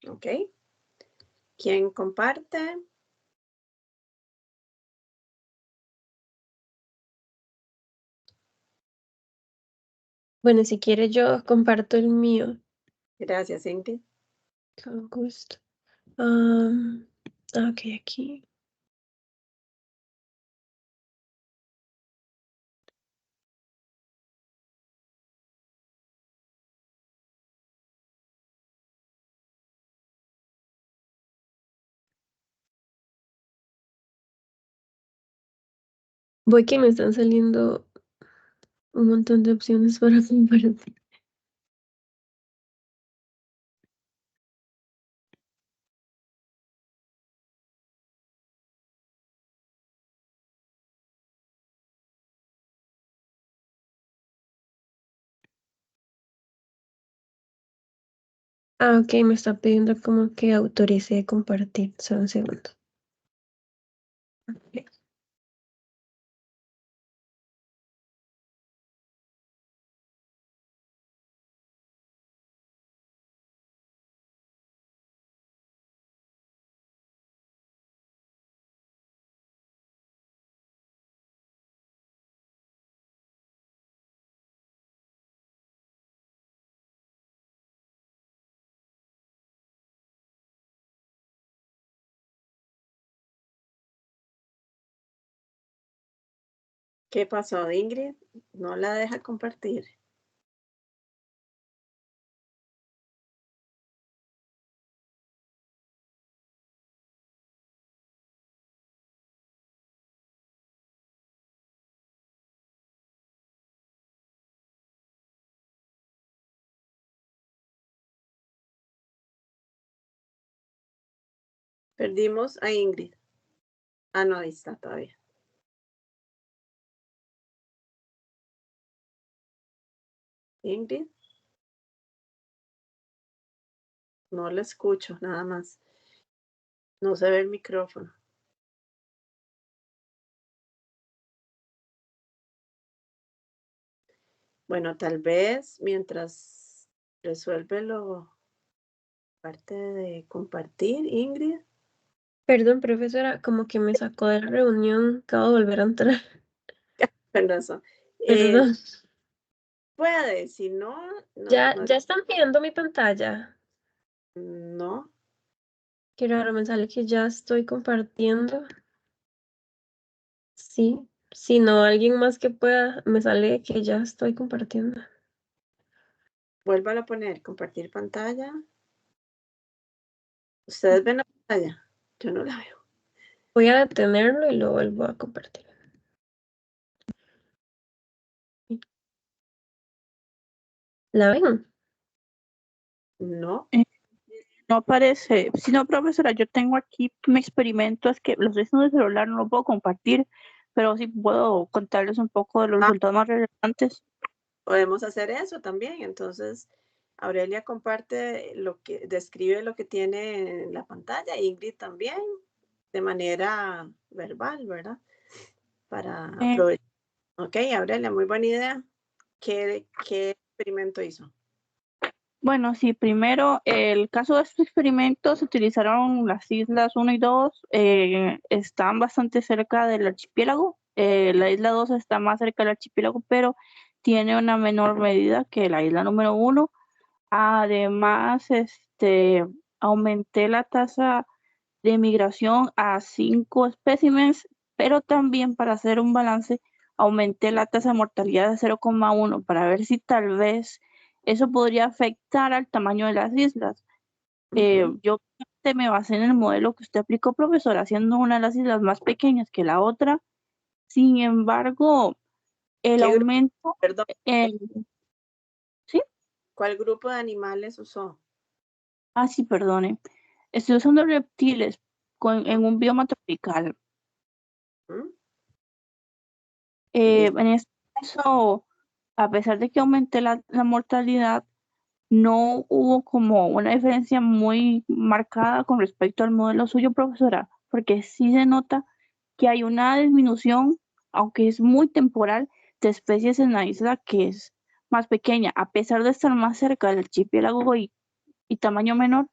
¿Ok? ¿Quién comparte? Bueno, si quiere yo comparto el mío. Gracias, Ingrid. Con gusto. Ok, aquí. Voy que me están saliendo un montón de opciones para compartir. Ok, me está pidiendo como que autorice compartir. Solo un segundo. Ok. ¿Qué pasó, Ingrid? ¿No la deja compartir? Perdimos a Ingrid. Ah, no, ahí está todavía. Ingrid. No la escucho, nada más. No se ve el micrófono. Bueno, tal vez mientras resuelve lo parte de compartir, Ingrid. Perdón, profesora, como que me sacó de la reunión. Acabo de volver a entrar. Perdón. Perdón. Puede, si no, Ya no, están viendo mi pantalla. no. Qué raro, me sale que ya estoy compartiendo. Sí. Si no, alguien más que pueda, me sale que ya estoy compartiendo. Vuélvala a poner, compartir pantalla. ¿Ustedes ven la pantalla? Yo no la veo. Voy a detenerlo y lo vuelvo a compartir. ¿La ven? No. No aparece. Si no, profesora, yo tengo aquí mi experimento, es que los estoy haciendo de celular, no lo puedo compartir, pero sí puedo contarles un poco de los Ah. resultados más relevantes. Podemos hacer eso también. Entonces, Aurelia comparte describe lo que tiene en la pantalla, Ingrid también, de manera verbal, ¿verdad? Para aprovechar. Ok, Aurelia, muy buena idea. ¿Qué experimento hizo? Bueno, sí, primero, el caso de estos experimentos, se utilizaron las islas 1 y 2, están bastante cerca del archipiélago. La isla 2 está más cerca del archipiélago, pero tiene una menor medida que la isla número 1. Además, aumenté la tasa de migración a 5 especímenes, pero también para hacer un balance, aumenté la tasa de mortalidad de 0,1 para ver si tal vez eso podría afectar al tamaño de las islas. Yo me basé en el modelo que usted aplicó, profesor, haciendo una de las islas más pequeñas que la otra. Sin embargo, el ¿Qué grupo? aumento, Perdón, ¿sí? ¿cuál grupo de animales usó? Sí, perdone. Estoy usando reptiles en un bioma tropical. ¿Mm? En este caso, a pesar de que aumenté la mortalidad, no hubo como una diferencia muy marcada con respecto al modelo suyo, profesora, porque sí se nota que hay una disminución, aunque es muy temporal, de especies en la isla que es más pequeña. A pesar de estar más cerca del archipiélago y tamaño menor,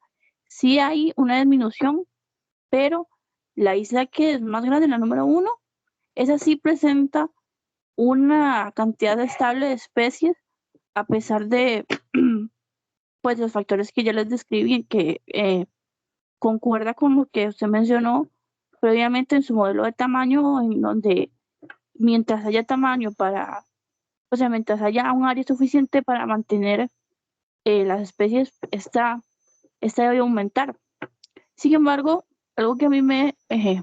sí hay una disminución, pero la isla que es más grande, la número 1, esa sí presenta una cantidad estable de especies, a pesar de pues los factores que ya les describí, que concuerda con lo que usted mencionó previamente en su modelo de tamaño, en donde mientras haya tamaño para, o sea, mientras haya un área suficiente para mantener las especies, esta debe aumentar. Sin embargo, algo que a mí me es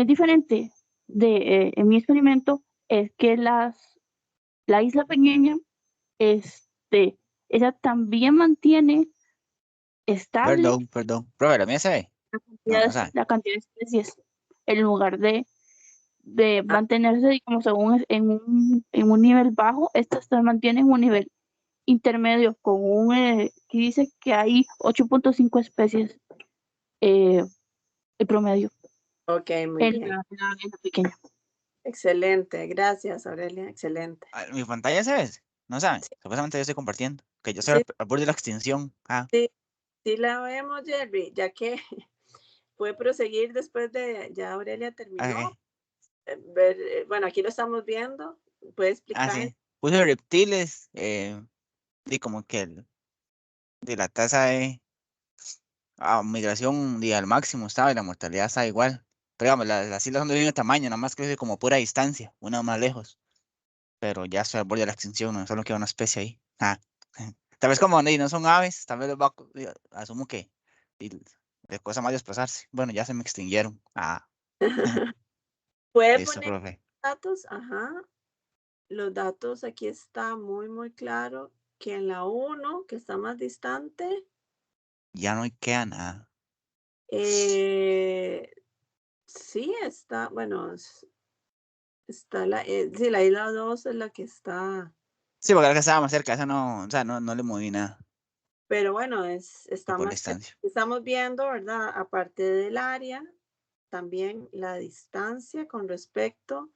diferente en mi experimento es que la isla pequeña, ella también mantiene estable Perdón. Profe, ¿la mía se ve? No, no sabe. la cantidad de especies, en lugar de mantenerse, digamos, en un nivel bajo, estas se mantienen en un nivel intermedio con que dice que hay 8.5 especies el promedio Ok, muy en bien. la pequeña. Excelente. Gracias, Aurelia. Excelente. Ah, ¿mi pantalla se ve? No saben. Supuestamente yo estoy compartiendo. Que yo estoy Sí, al borde de la extinción. Ah, sí la vemos, Jerry, ya que puede proseguir después de ya Aurelia terminó. ok. Bueno, aquí lo estamos viendo. Puede Ah, explicar. sí. Puse reptiles. Y como que de la tasa de migración al máximo estaba y la mortalidad está igual. Pero digamos, las islas son de mismo tamaño, nada más crece como pura distancia, una más lejos. Pero ya estoy al borde de la extinción, no solo queda una especie ahí. Ah. Tal vez como no son aves, tal vez asumo que y les cuesta más desplazarse. Bueno, ya se me extinguieron. Ah, Puede listo, poner profe. datos. Ajá. Los datos aquí está muy, muy claro que en la 1, que está más distante, Ya no queda nada. sí está, bueno, está sí, la isla 2 es la que está, Sí, porque la que estaba más cerca, esa no, o sea, no le moví nada pero bueno, fue está por la más, distancia. estamos viendo, ¿verdad? Aparte del área, también la distancia con respecto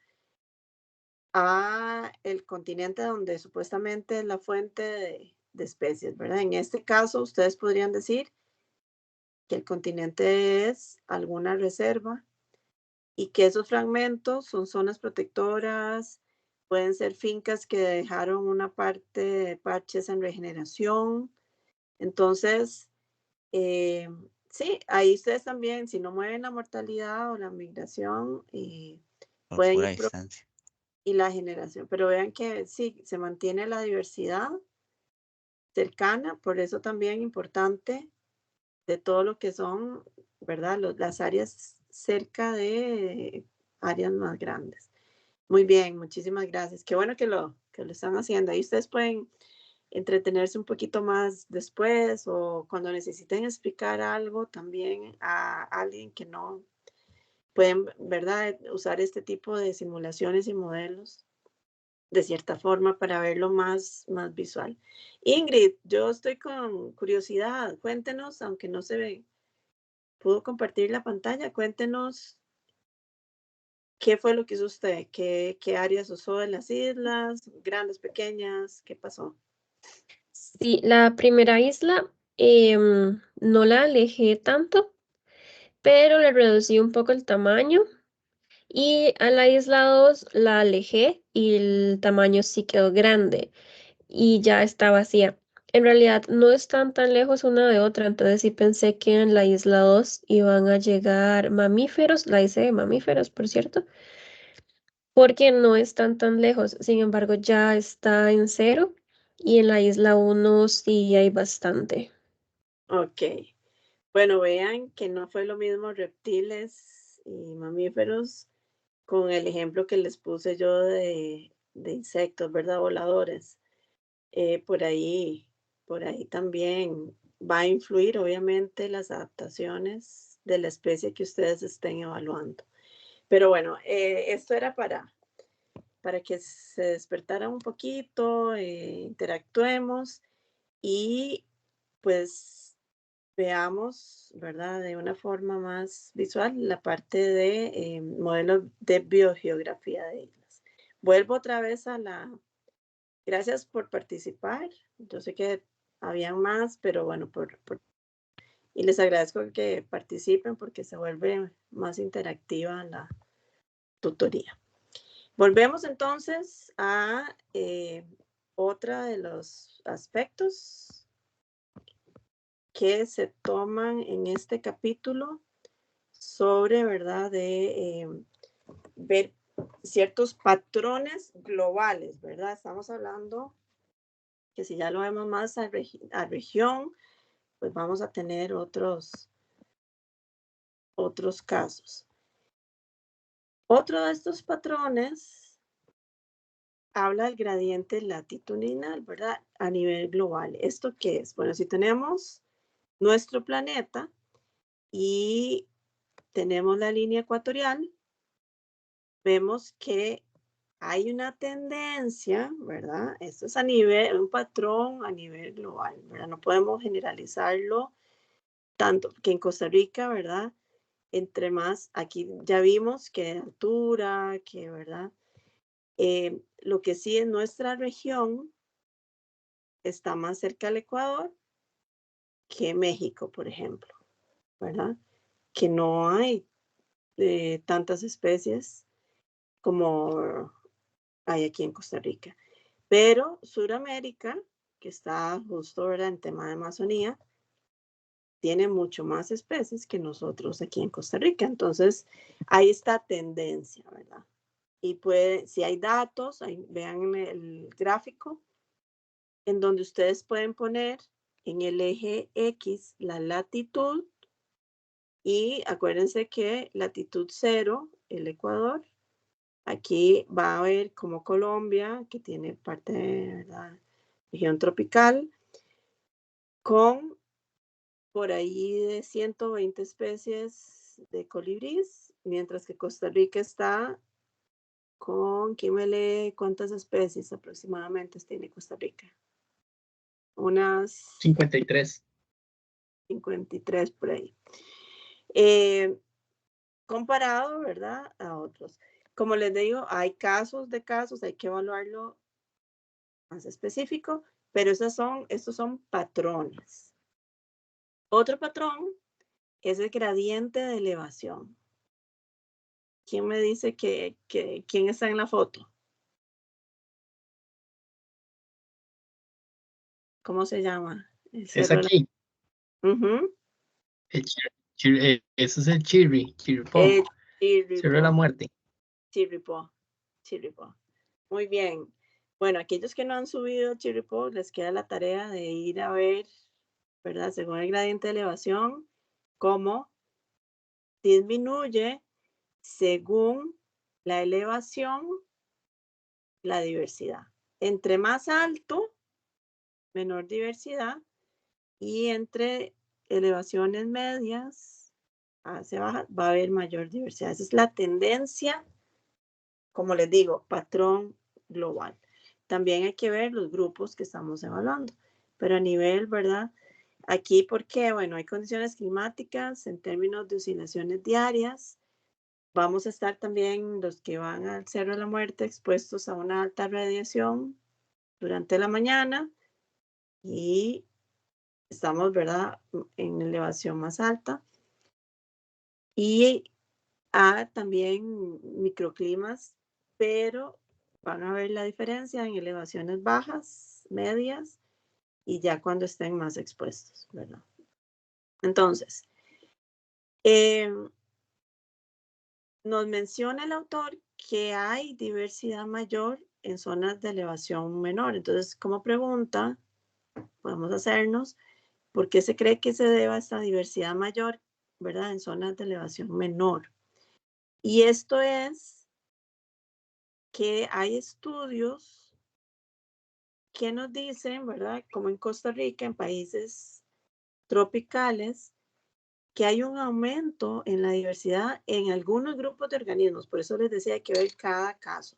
a el continente donde supuestamente es la fuente de especies, ¿verdad? En este caso, ustedes podrían decir que el continente es alguna reserva y que esos fragmentos son zonas protectoras, pueden ser fincas que dejaron una parte de parches en regeneración. Entonces, eh, sí, ahí ustedes también, si no mueven la mortalidad o la migración, Por pueden pura ir distancia. y la generación. Pero vean que sí, se mantiene la diversidad cercana, por eso también importante de todo lo que son, ¿verdad? Las áreas cerca de áreas más grandes. Muy bien, muchísimas gracias. Qué bueno que lo están haciendo. Ahí ustedes pueden entretenerse un poquito más después o cuando necesiten explicar algo también a alguien que no pueden, ¿verdad? Usar este tipo de simulaciones y modelos de cierta forma para verlo más visual. Ingrid, yo estoy con curiosidad. Cuéntenos, aunque no se ve, pudo compartir la pantalla. Cuéntenos qué fue lo que hizo usted, qué áreas usó en las islas, grandes, pequeñas, qué pasó. Sí, la primera isla no la alejé tanto, pero le reducí un poco el tamaño. Y a la isla 2 la alejé y el tamaño sí quedó grande y ya está vacía. En realidad no están tan lejos una de otra, entonces sí pensé que en la isla 2 iban a llegar mamíferos, la hice de mamíferos, por cierto, porque no están tan lejos. Sin embargo, ya está en cero y en la isla 1 sí hay bastante. Ok. Bueno, vean que no fue lo mismo reptiles y mamíferos con el ejemplo que les puse yo de insectos, ¿verdad? Voladores. Por ahí también va a influir, obviamente, las adaptaciones de la especie que ustedes estén evaluando. Pero bueno, esto era para que se despertara un poquito, interactuemos y pues veamos, ¿verdad? De una forma más visual la parte de modelos de biogeografía de islas. Vuelvo otra vez a gracias por participar. Yo sé que habían más, pero bueno, por Y les agradezco que participen porque se vuelve más interactiva la tutoría. Volvemos entonces a otra de los aspectos que se toman en este capítulo sobre, ¿verdad?, de ver ciertos patrones globales, ¿verdad? Estamos hablando que si ya lo vemos más a región, pues vamos a tener otros casos. Otro de estos patrones habla del gradiente latitudinal, ¿verdad? A nivel global. ¿Esto qué es? Bueno, si tenemos nuestro planeta y tenemos la línea ecuatorial, vemos que hay una tendencia, ¿verdad? Esto es un patrón a nivel global, ¿verdad? No podemos generalizarlo tanto que en Costa Rica, ¿verdad? Entre más, aquí ya vimos que altura, que, ¿verdad? Lo que sí en nuestra región está más cerca del Ecuador que México, por ejemplo, ¿verdad? Que no hay tantas especies como hay aquí en Costa Rica. Pero Sudamérica, que está justo, ¿verdad?, en tema de Amazonía, tiene mucho más especies que nosotros aquí en Costa Rica. Entonces, hay esta tendencia, ¿verdad? Y si hay datos, vean el gráfico, en donde ustedes pueden poner en el eje X la latitud, y acuérdense que latitud 0, el Ecuador, aquí va a ver como Colombia, que tiene parte de la región tropical, con por ahí de 120 especies de colibríes, mientras que Costa Rica está con, ¿quién me lee cuántas especies aproximadamente tiene Costa Rica? Unas 53. 53 por ahí. Comparado, ¿verdad?, a otros. Como les digo, hay casos de casos, hay que evaluarlo más específico, pero estos son patrones. Otro patrón es el gradiente de elevación. ¿Quién me dice quién está en la foto? ¿Cómo se llama? Es aquí. Eso es el Chirripó. Cerro de la Muerte. Chirripó. Muy bien. Bueno, aquellos que no han subido Chirripó, les queda la tarea de ir a ver, ¿verdad?, según el gradiente de elevación, cómo disminuye según la elevación, la diversidad. Entre más alto, menor diversidad, y entre elevaciones medias hacia baja va a haber mayor diversidad. Esa es la tendencia, como les digo, patrón global. También hay que ver los grupos que estamos evaluando, pero a nivel, ¿verdad? Aquí, ¿por qué? Bueno, hay condiciones climáticas en términos de oscilaciones diarias. Vamos a estar también los que van al Cerro de la Muerte expuestos a una alta radiación durante la mañana y estamos, ¿verdad?, en elevación más alta. Y también microclimas, pero van a ver la diferencia en elevaciones bajas, medias y ya cuando estén más expuestos, ¿verdad? Entonces, nos menciona el autor que hay diversidad mayor en zonas de elevación menor. Entonces, como pregunta, podemos hacernos, ¿por qué se cree que se deba a esta diversidad mayor, ¿verdad?, en zonas de elevación menor? Y esto es que hay estudios que nos dicen, ¿verdad?, como en Costa Rica, en países tropicales, que hay un aumento en la diversidad en algunos grupos de organismos. Por eso les decía, hay que ver cada caso.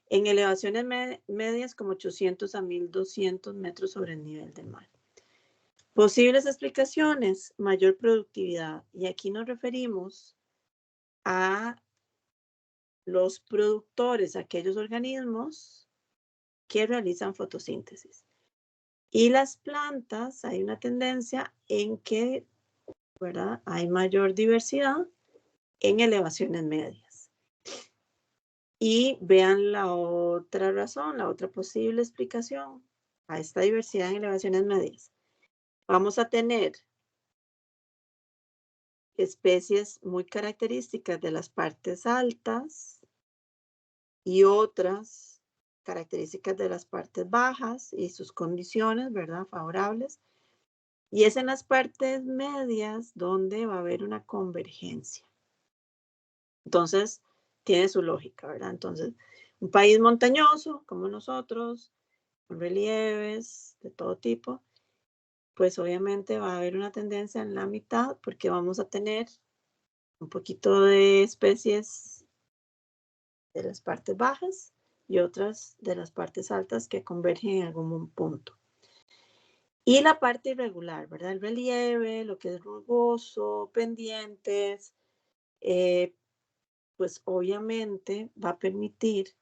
En elevaciones medias como 800 a 1200 metros sobre el nivel del mar. Posibles explicaciones: mayor productividad. Y aquí nos referimos a los productores, aquellos organismos que realizan fotosíntesis. Y las plantas, hay una tendencia en que ¿verdad? Hay mayor diversidad en elevaciones medias. Y vean la otra razón, la otra posible explicación a esta diversidad en elevaciones medias. Vamos a tener especies muy características de las partes altas y otras características de las partes bajas y sus condiciones, ¿verdad? Favorables. Y es en las partes medias donde va a haber una convergencia. Entonces, tiene su lógica, ¿verdad? Entonces, un país montañoso como nosotros, con relieves de todo tipo, pues obviamente va a haber una tendencia en la mitad porque vamos a tener un poquito de especies de las partes bajas y otras de las partes altas que convergen en algún punto. Y la parte irregular, ¿verdad? El relieve, lo que es rugoso, pendientes, pues obviamente va a permitir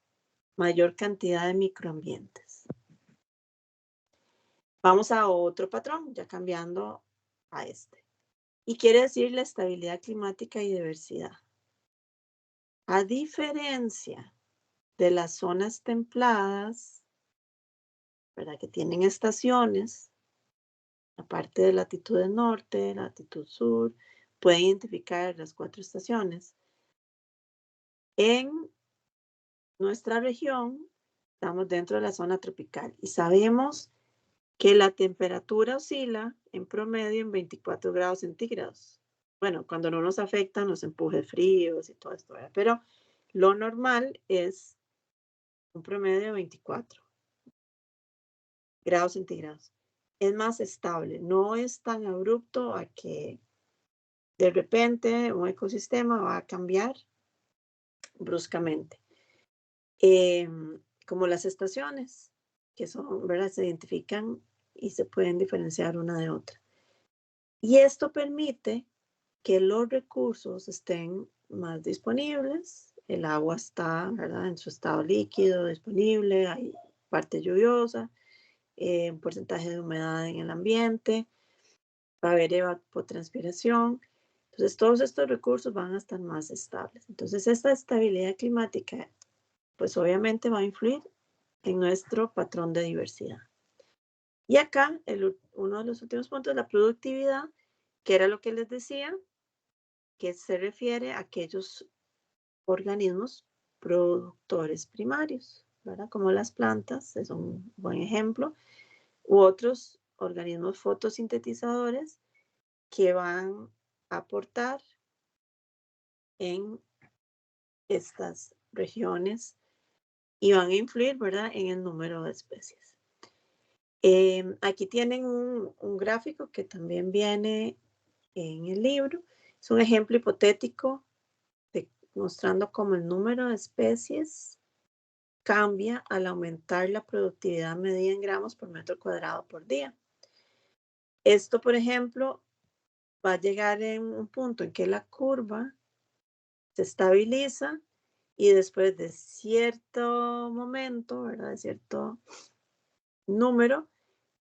mayor cantidad de microambientes. Vamos a otro patrón, ya cambiando a este. Y quiere decir la estabilidad climática y diversidad. A diferencia de las zonas templadas, ¿verdad? Que tienen estaciones, aparte de latitud norte, latitud sur, pueden identificar las 4 estaciones. En nuestra región estamos dentro de la zona tropical y sabemos que la temperatura oscila en promedio en 24 grados centígrados. Bueno, cuando no nos afectan los empujes fríos y todo esto, ¿verdad? Pero lo normal es un promedio de 24 grados centígrados. Es más estable, no es tan abrupto a que de repente un ecosistema va a cambiar bruscamente. Como las estaciones, que son, ¿verdad? Se identifican y se pueden diferenciar una de otra. Y esto permite que los recursos estén más disponibles, el agua está, ¿verdad? En su estado líquido, disponible, hay parte lluviosa, un porcentaje de humedad en el ambiente, va a haber evapotranspiración. Entonces, todos estos recursos van a estar más estables. Entonces, esta estabilidad climática, pues obviamente va a influir en nuestro patrón de diversidad. Y acá, uno de los últimos puntos, la productividad, que era lo que les decía, que se refiere a aquellos organismos productores primarios, ¿verdad? Como las plantas, es un buen ejemplo, u otros organismos fotosintetizadores que van a aportar en estas regiones y van a influir, ¿verdad?, en el número de especies. Aquí tienen un gráfico que también viene en el libro. Es un ejemplo hipotético mostrando cómo el número de especies cambia al aumentar la productividad medida en gramos por metro cuadrado por día. Esto, por ejemplo, va a llegar en un punto en que la curva se estabiliza y después de cierto momento, ¿verdad? De cierto número,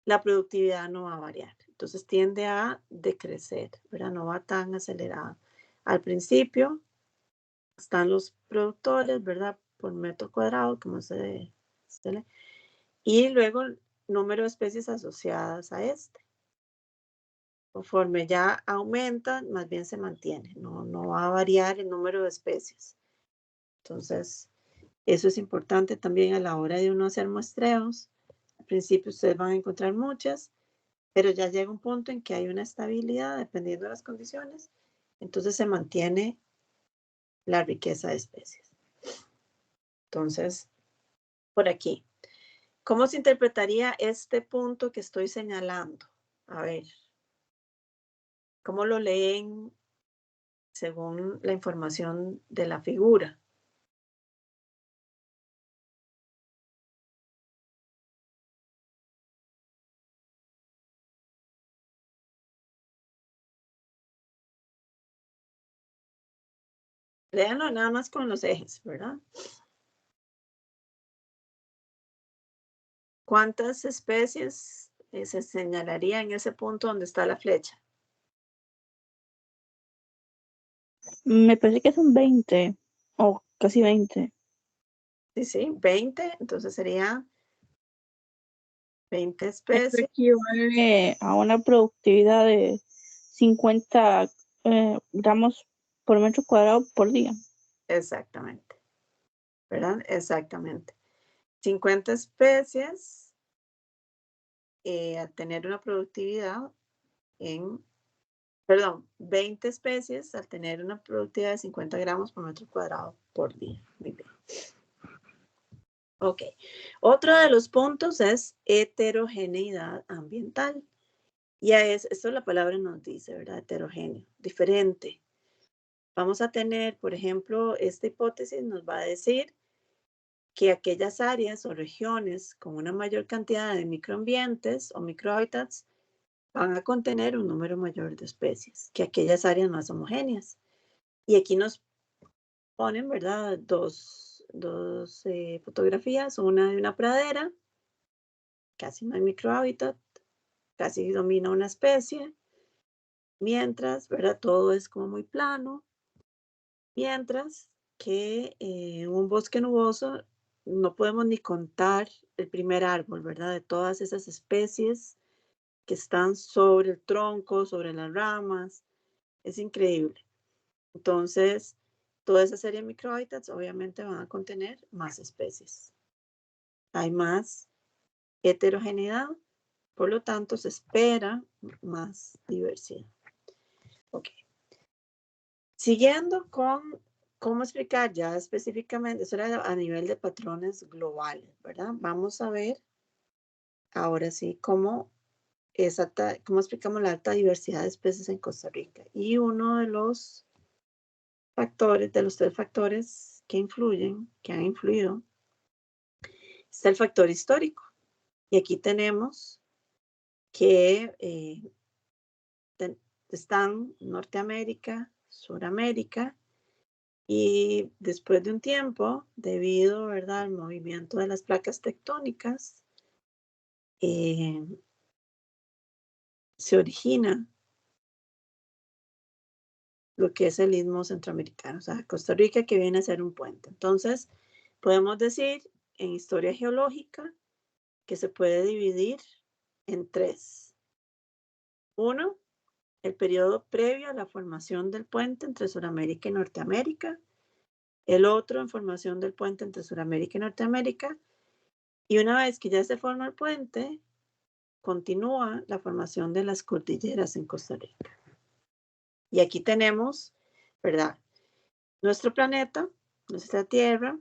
la productividad no va a variar. Entonces tiende a decrecer, ¿verdad? No va tan acelerada. Al principio están los productores, ¿verdad? Por metro cuadrado, como se lee. Y luego el número de especies asociadas a este. Conforme ya aumenta, más bien se mantiene. No va a variar el número de especies. Entonces, eso es importante también a la hora de uno hacer muestreos. Al principio ustedes van a encontrar muchas, pero ya llega un punto en que hay una estabilidad dependiendo de las condiciones. Entonces se mantiene la riqueza de especies. Entonces, por aquí, ¿cómo se interpretaría este punto que estoy señalando? A ver, ¿cómo lo leen según la información de la figura? Léanlo nada más con los ejes, ¿verdad? ¿Cuántas especies se señalaría en ese punto donde está la flecha? Me parece que son 20 o casi 20. Sí, 20, entonces sería 20 Eso especies. equivale a una productividad de 50 gramos por metro cuadrado por día. Exactamente. ¿Verdad? Exactamente. 50 especies a tener una productividad perdón, 20 especies al tener una productividad de 50 gramos por metro cuadrado por día. Muy bien. Ok. Otro de los puntos es heterogeneidad ambiental. Ya esto la palabra nos dice, ¿verdad? Heterogéneo, diferente. Vamos a tener, por ejemplo, esta hipótesis nos va a decir que aquellas áreas o regiones con una mayor cantidad de microambientes o microhábitats van a contener un número mayor de especies que aquellas áreas más homogéneas. Y aquí nos ponen, ¿verdad? Dos fotografías, una de una pradera, casi no hay microhábitat, casi domina una especie, mientras, ¿verdad? Todo es como muy plano, mientras que en un bosque nuboso no podemos ni contar el primer árbol, ¿verdad? De todas esas especies que están sobre el tronco, sobre las ramas. Es increíble. Entonces, toda esa serie de microhábitats obviamente van a contener más especies. Hay más heterogeneidad, por lo tanto, se espera más diversidad. Ok. Siguiendo con cómo explicar ya específicamente, eso era a nivel de patrones globales, ¿verdad? Vamos a ver ahora sí cómo explicamos la alta diversidad de especies en Costa Rica. Y uno de los factores, de los 3 factores que influyen, que han influido, está el factor histórico. Y aquí tenemos que están Norteamérica, Suramérica, y después de un tiempo, debido, ¿verdad?, al movimiento de las placas tectónicas, se origina lo que es el Istmo Centroamericano, o sea, Costa Rica que viene a ser un puente. Entonces, podemos decir en historia geológica que se puede dividir en 3. Uno, el periodo previo a la formación del puente entre Sudamérica y Norteamérica. El otro, en formación del puente entre Sudamérica y Norteamérica. Y una vez que ya se forma el puente, continúa la formación de las cordilleras en Costa Rica. Y aquí tenemos, ¿verdad? Nuestro planeta, nuestra Tierra,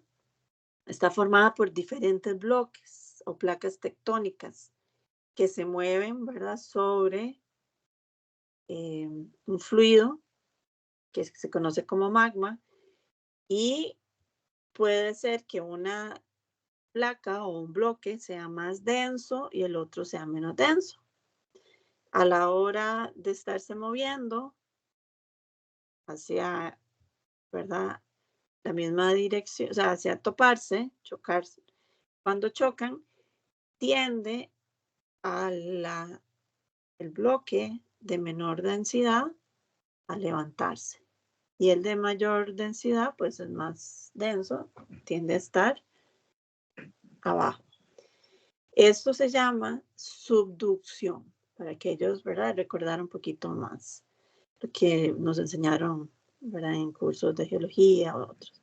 está formada por diferentes bloques o placas tectónicas que se mueven, ¿verdad?, sobre un fluido que se conoce como magma, y puede ser que una placa o un bloque sea más denso y el otro sea menos denso. A la hora de estarse moviendo hacia, ¿verdad?, la misma dirección, o sea, hacia toparse, chocarse, cuando chocan, tiende a el bloque de menor densidad a levantarse. Y el de mayor densidad, pues es más denso, tiende a estar abajo. Esto se llama subducción, para que ellos, ¿verdad?, recordar un poquito más lo que nos enseñaron, ¿verdad?, en cursos de geología o otros.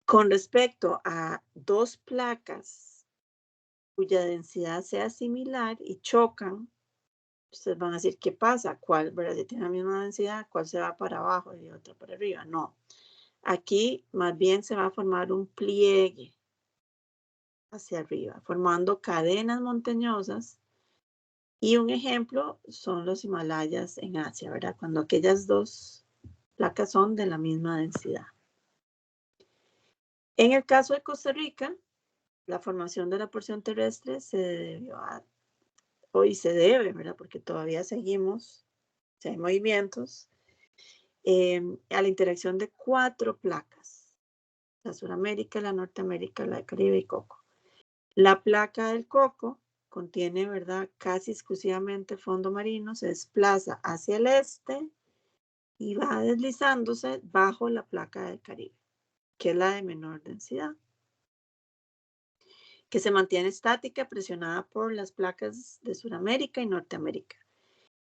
Con respecto a 2 placas cuya densidad sea similar y chocan, ustedes van a decir, ¿qué pasa? ¿Cuál, verdad? Si tiene la misma densidad, ¿cuál se va para abajo y otra para arriba? No. Aquí más bien se va a formar un pliegue hacia arriba, formando cadenas montañosas. Y un ejemplo son los Himalayas en Asia, ¿verdad? Cuando aquellas 2 placas son de la misma densidad. En el caso de Costa Rica, la formación de la porción terrestre se debió hoy se debe, ¿verdad? Porque todavía seguimos, si hay movimientos, a la interacción de 4 placas, la Suramérica, la Norteamérica, la Caribe y Coco. La placa del Coco contiene, ¿verdad?, casi exclusivamente fondo marino, se desplaza hacia el este y va deslizándose bajo la placa del Caribe, que es la de menor densidad, que se mantiene estática presionada por las placas de Sudamérica y Norteamérica.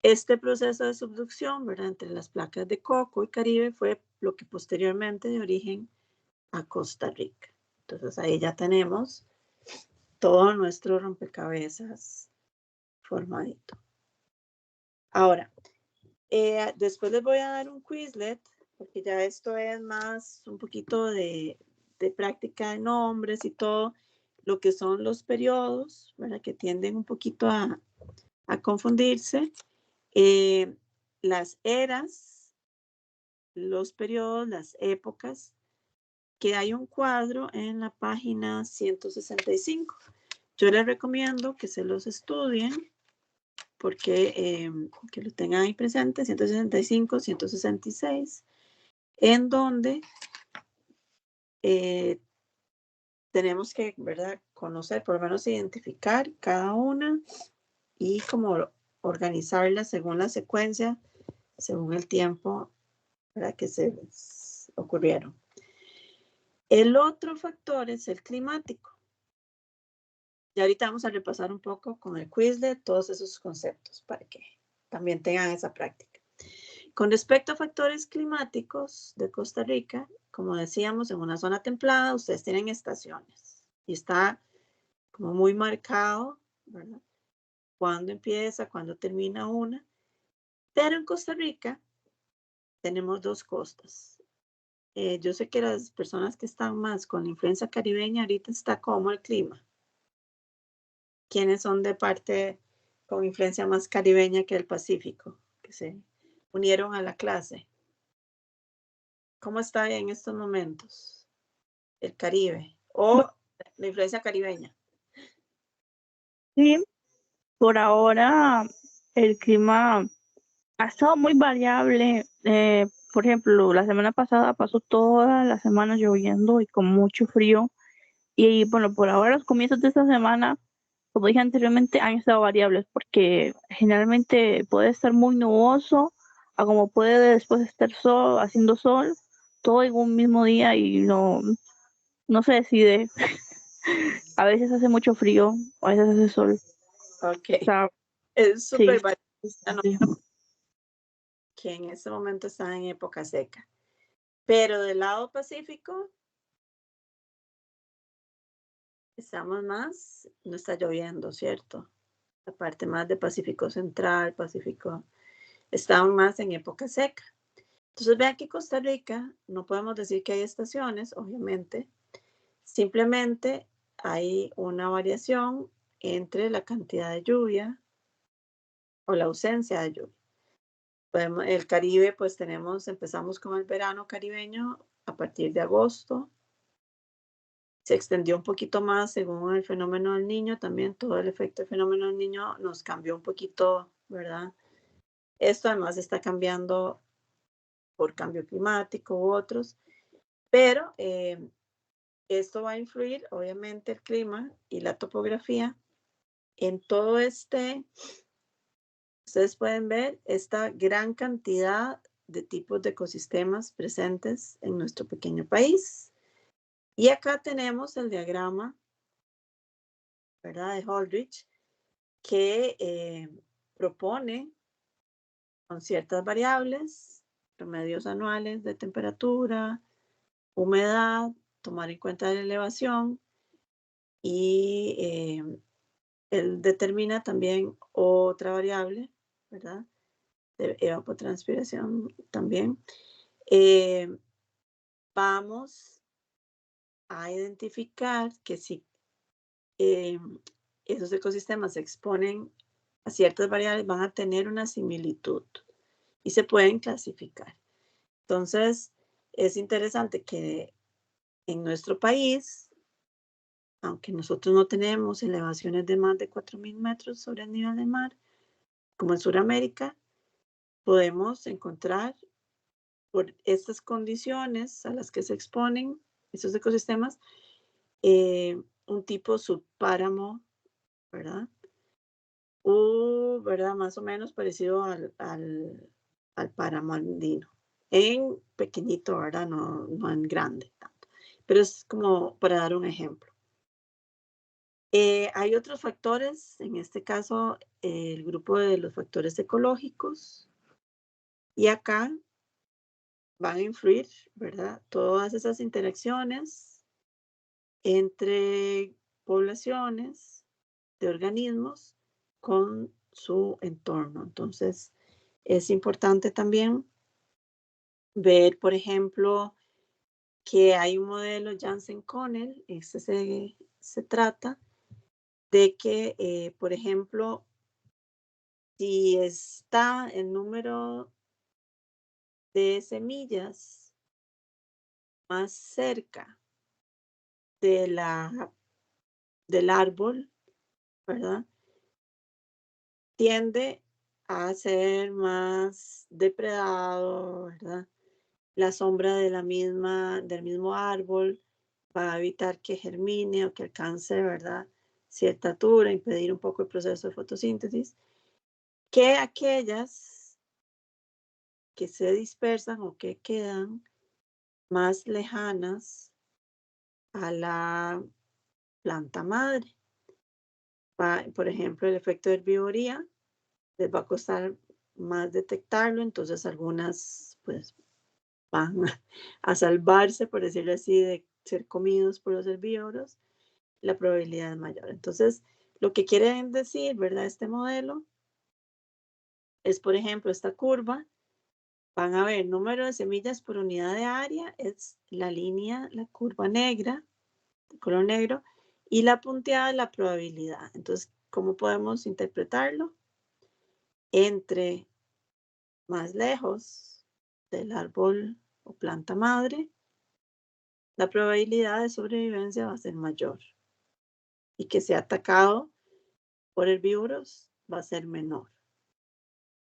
Este proceso de subducción, ¿verdad?, entre las placas de Coco y Caribe fue lo que posteriormente dio origen a Costa Rica. Entonces ahí ya tenemos todo nuestro rompecabezas formadito. Ahora, después les voy a dar un Quizlet, porque ya esto es más un poquito de práctica de nombres y todo, lo que son los periodos, ¿verdad?, que tienden un poquito a confundirse. Las eras, los periodos, las épocas, que hay un cuadro en la página 165. Yo les recomiendo que se los estudien porque que lo tengan ahí presente, 165, 166, en donde tenemos que, ¿verdad?, conocer, por lo menos identificar cada una y como organizarla según la secuencia, según el tiempo, ¿verdad?, que se les ocurrieron. El otro factor es el climático. Y ahorita vamos a repasar un poco con el Quizlet todos esos conceptos para que también tengan esa práctica. Con respecto a factores climáticos de Costa Rica, como decíamos, en una zona templada, ustedes tienen estaciones y está como muy marcado, ¿verdad?, cuándo empieza, cuándo termina una. Pero en Costa Rica tenemos dos costas. Yo sé que las personas que están más con la influencia caribeña ahorita está como el clima. ¿Quiénes son de parte con influencia más caribeña que el Pacífico, que se unieron a la clase? ¿Cómo está en estos momentos el Caribe o la influencia caribeña? Sí, por ahora el clima ha estado muy variable. Por ejemplo, la semana pasada pasó toda la semana lloviendo y con mucho frío. Y bueno, por ahora los comienzos de esta semana, como dije anteriormente, han estado variables porque generalmente puede estar muy nuboso a como puede después estar haciendo sol, todo en un mismo día y no se decide. A veces hace mucho frío, a veces hace sol. Ok. O sea, Es sí, súper variable, bastante. que en este momento están en época seca. Pero del lado Pacífico, estamos más, no está lloviendo, ¿cierto? La parte más de Pacífico Central, Pacífico, están más en época seca. Entonces vean que Costa Rica, no podemos decir que hay estaciones, obviamente, simplemente hay una variación entre la cantidad de lluvia o la ausencia de lluvia. El Caribe, pues empezamos con el verano caribeño a partir de agosto. Se extendió un poquito más según el fenómeno del Niño, también todo el efecto del fenómeno del Niño nos cambió un poquito, ¿verdad? Esto además está cambiando por cambio climático u otros, pero esto va a influir, obviamente, el clima y la topografía en todo ustedes pueden ver esta gran cantidad de tipos de ecosistemas presentes en nuestro pequeño país. Y acá tenemos el diagrama, ¿verdad?, de Holdridge, que propone con ciertas variables, promedios anuales de temperatura, humedad, tomar en cuenta la elevación y él determina también otra variable, ¿verdad?, de evapotranspiración también. Vamos a identificar que si esos ecosistemas se exponen a ciertas variables, van a tener una similitud y se pueden clasificar. Entonces, es interesante que en nuestro país, aunque nosotros no tenemos elevaciones de más de 4.000 metros sobre el nivel del mar, como en Sudamérica, podemos encontrar por estas condiciones a las que se exponen esos ecosistemas, un tipo subpáramo, ¿verdad? ¿Verdad? Más o menos parecido al páramo andino. en pequeñito, ¿verdad? No en grande tanto. Pero es como para dar un ejemplo. Hay otros factores, en este caso el grupo de los factores ecológicos, y acá van a influir, ¿verdad? Todas esas interacciones entre poblaciones de organismos con su entorno. Entonces, es importante también ver, por ejemplo, que hay un modelo Janssen-Connell, se trata de que, por ejemplo, si está el número de semillas más cerca de del árbol, ¿verdad? Tiende a ser más depredado, ¿verdad? La sombra del mismo árbol va a evitar que germine o que alcance, ¿verdad? Cierta altura, impedir un poco el proceso de fotosíntesis, que aquellas que se dispersan o que quedan más lejanas a la planta madre. Por ejemplo, el efecto de herbivoría, les va a costar más detectarlo, entonces algunas pues van a salvarse, por decirlo así, de ser comidos por los herbívoros, la probabilidad es mayor. Entonces, lo que quieren decir, ¿verdad? Este modelo es, por ejemplo, esta curva, van a ver número de semillas por unidad de área, es la línea, la curva negra, de color negro, y la punteada es la probabilidad. Entonces, ¿cómo podemos interpretarlo? Entre más lejos del árbol o planta madre, la probabilidad de sobrevivencia va a ser mayor. Y que sea atacado por herbívoros va a ser menor.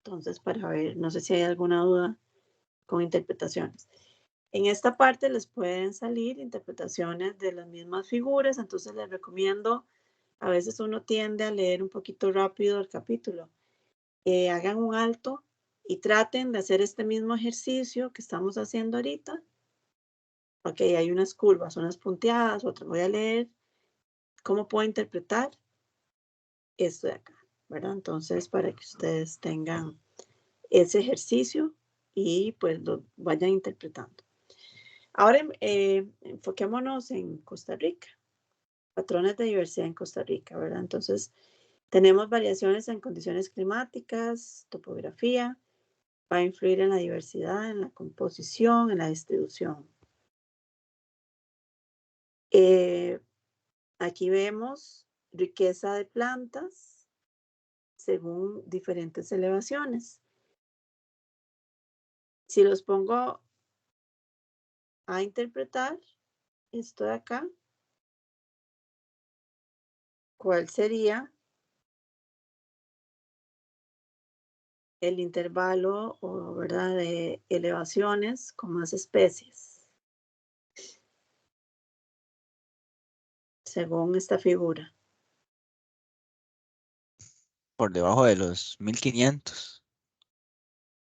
Entonces, para ver, no sé si hay alguna duda con interpretaciones. En esta parte les pueden salir interpretaciones de las mismas figuras, entonces les recomiendo, a veces uno tiende a leer un poquito rápido el capítulo. Hagan un alto y traten de hacer este mismo ejercicio que estamos haciendo ahorita. Ok, hay unas curvas, unas punteadas, otras. Voy a leer cómo puedo interpretar esto de acá, ¿verdad? Entonces, para que ustedes tengan ese ejercicio y pues lo vayan interpretando. Ahora enfoquémonos en Costa Rica, patrones de diversidad en Costa Rica, ¿verdad? Entonces, tenemos variaciones en condiciones climáticas, topografía, va a influir en la diversidad, en la composición, en la distribución. Aquí vemos riqueza de plantas según diferentes elevaciones. Si los pongo a interpretar esto de acá, ¿cuál sería el intervalo o, ¿verdad?, de elevaciones con más especies? Según esta figura. Por debajo de los 1500.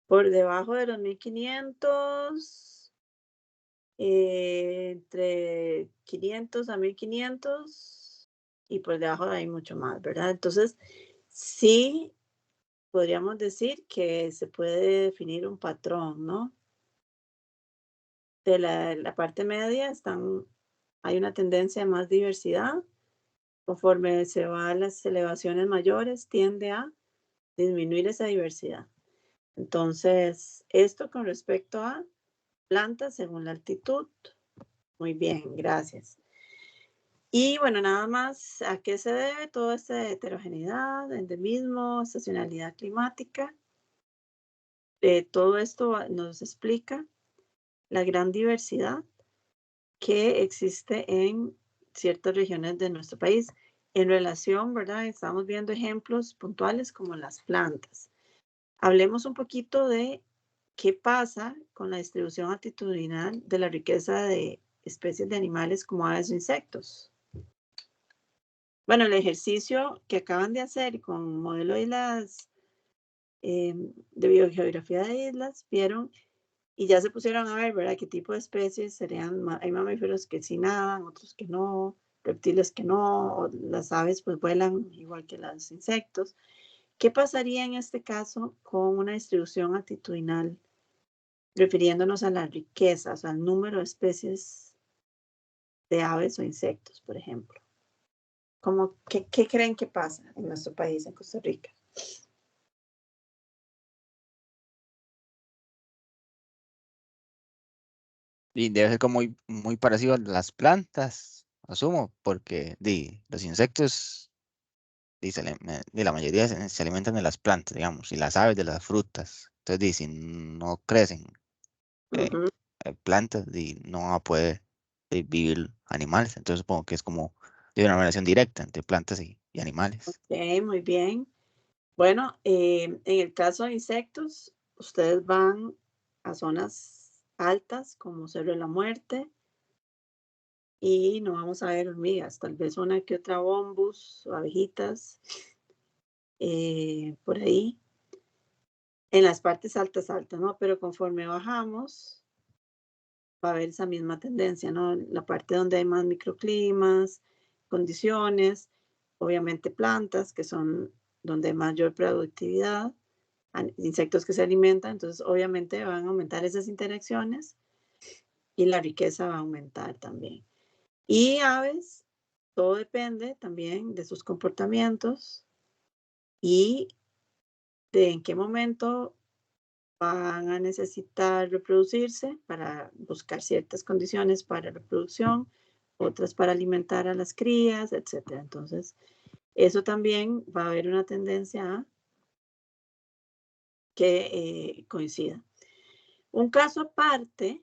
Por debajo de los 1500, entre 500 a 1500, y por debajo de ahí mucho más, ¿verdad? Entonces, sí podríamos decir que se puede definir un patrón, ¿no? De la parte media hay una tendencia a más diversidad. Conforme se va a las elevaciones mayores, tiende a disminuir esa diversidad. Entonces, esto con respecto a plantas según la altitud. Muy bien, gracias. Y bueno, nada más, ¿a qué se debe toda esta heterogeneidad, endemismo, estacionalidad climática? Todo esto nos explica la gran diversidad que existe en ciertas regiones de nuestro país en relación, ¿verdad? Estamos viendo ejemplos puntuales como las plantas. Hablemos un poquito de qué pasa con la distribución altitudinal de la riqueza de especies de animales como aves o insectos. Bueno, el ejercicio que acaban de hacer con modelo de islas, de biogeografía de islas, vieron Y ya se pusieron a ver, ¿verdad? ¿Qué tipo de especies serían? Hay mamíferos que sí nadan, otros que no, reptiles que no, o las aves pues vuelan igual que los insectos. ¿Qué pasaría en este caso con una distribución altitudinal, refiriéndonos a la riqueza, o sea, al número de especies de aves o insectos, por ejemplo? ¿Qué creen que pasa en nuestro país, en Costa Rica? Y debe ser como muy parecido a las plantas, asumo, porque los insectos, la mayoría se alimentan de las plantas, digamos, y las aves de las frutas. Entonces, si no crecen eh, Ujú. plantas, no va a poder vivir animales. Entonces, supongo que es como de una relación directa entre plantas y animales. Ok, muy bien. Bueno, en el caso de insectos, ustedes van a zonas altas como Cerro de la Muerte y no vamos a ver hormigas, tal vez una que otra bombus o abejitas por ahí, en las partes altas, ¿no? Pero conforme bajamos, va a haber esa misma tendencia, ¿no? La parte donde hay más microclimas, condiciones, obviamente plantas, que son donde hay mayor productividad, insectos que se alimentan, entonces obviamente van a aumentar esas interacciones y la riqueza va a aumentar también. Y aves, todo depende también de sus comportamientos y de en qué momento van a necesitar reproducirse para buscar ciertas condiciones para reproducción, otras para alimentar a las crías, etc. Entonces, eso también va a haber una tendencia a que coincida. Un caso aparte,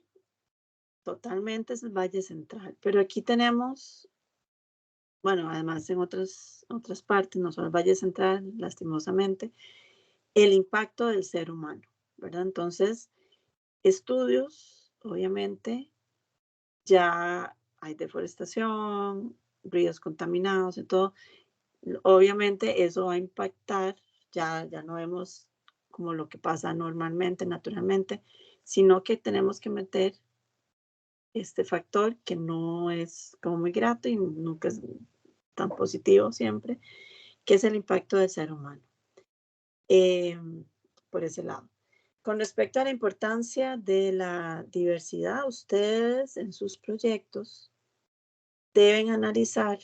totalmente, es el Valle Central, pero aquí tenemos, bueno, además en otras partes, no solo el Valle Central, lastimosamente, el impacto del ser humano, ¿verdad? Entonces, estudios, obviamente, ya hay deforestación, ríos contaminados y todo. Obviamente eso va a impactar, ya no vemos como lo que pasa normalmente, naturalmente, sino que tenemos que meter este factor que no es como muy grato y nunca es tan positivo siempre, que es el impacto del ser humano. Por ese lado. Con respecto a la importancia de la diversidad, ustedes en sus proyectos deben analizar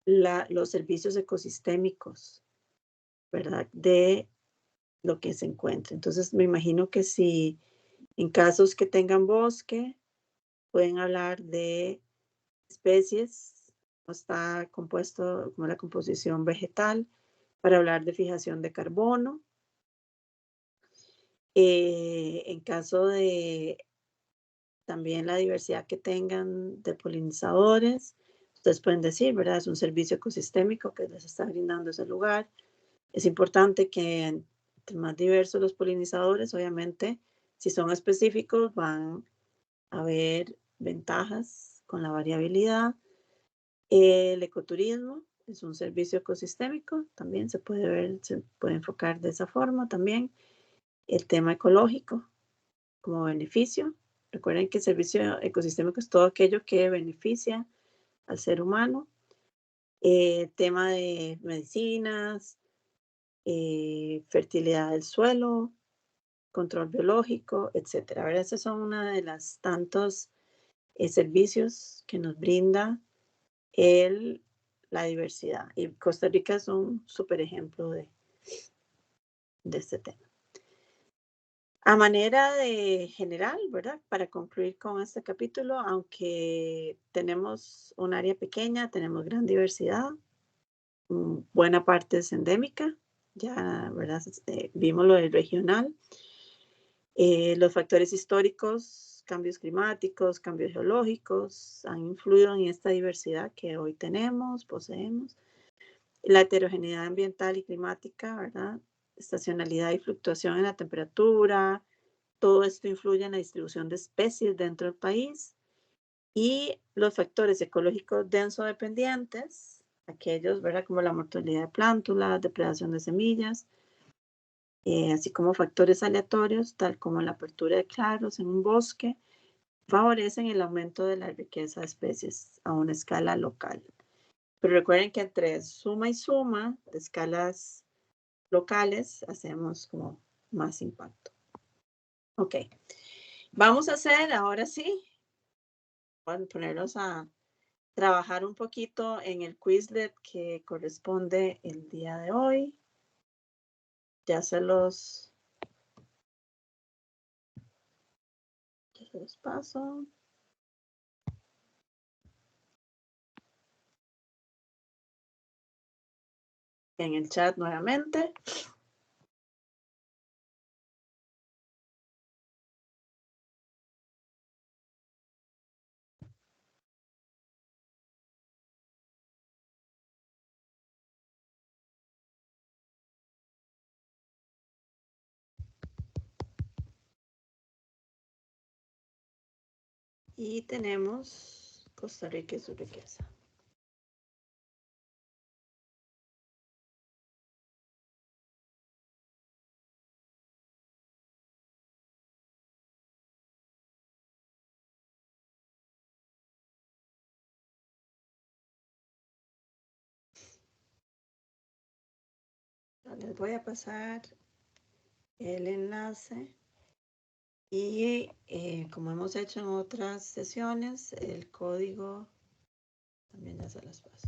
los servicios ecosistémicos, ¿verdad? De lo que se encuentra. Entonces, me imagino que si en casos que tengan bosque, pueden hablar de especies, cómo está compuesto, como la composición vegetal, para hablar de fijación de carbono. En caso de también la diversidad que tengan de polinizadores, ustedes pueden decir, ¿verdad? Es un servicio ecosistémico que les está brindando ese lugar. Es importante que entre más diversos los polinizadores, obviamente, si son específicos, van a haber ventajas con la variabilidad. El ecoturismo es un servicio ecosistémico, también se puede ver, se puede enfocar de esa forma también. El tema ecológico como beneficio. Recuerden que el servicio ecosistémico es todo aquello que beneficia al ser humano. Tema de medicinas, fertilidad del suelo, control biológico, etcétera. ¿Verdad? Esos son una de las tantos servicios que nos brinda la diversidad. Y Costa Rica es un súper ejemplo de este tema. A manera de general, ¿verdad? Para concluir con este capítulo, aunque tenemos un área pequeña, tenemos gran diversidad, buena parte es endémica, ya, ¿verdad? Vimos lo del regional. Los factores históricos, cambios climáticos, cambios geológicos han influido en esta diversidad que hoy tenemos, poseemos. La heterogeneidad ambiental y climática, ¿verdad? Estacionalidad y fluctuación en la temperatura, todo esto influye en la distribución de especies dentro del país. Y los factores ecológicos denso dependientes, aquellos, ¿verdad? Como la mortalidad de plántulas, depredación de semillas, así como factores aleatorios, tal como la apertura de claros en un bosque, favorecen el aumento de la riqueza de especies a una escala local. Pero recuerden que entre suma y suma de escalas locales hacemos como más impacto. Ok. Vamos a hacer ahora sí, van a ponernos a trabajar un poquito en el Quizlet que corresponde el día de hoy. Ya se los paso. En el chat nuevamente. Y tenemos Costa Rica y su riqueza. Les voy a pasar el enlace y como hemos hecho en otras sesiones, el código también ya se las paso.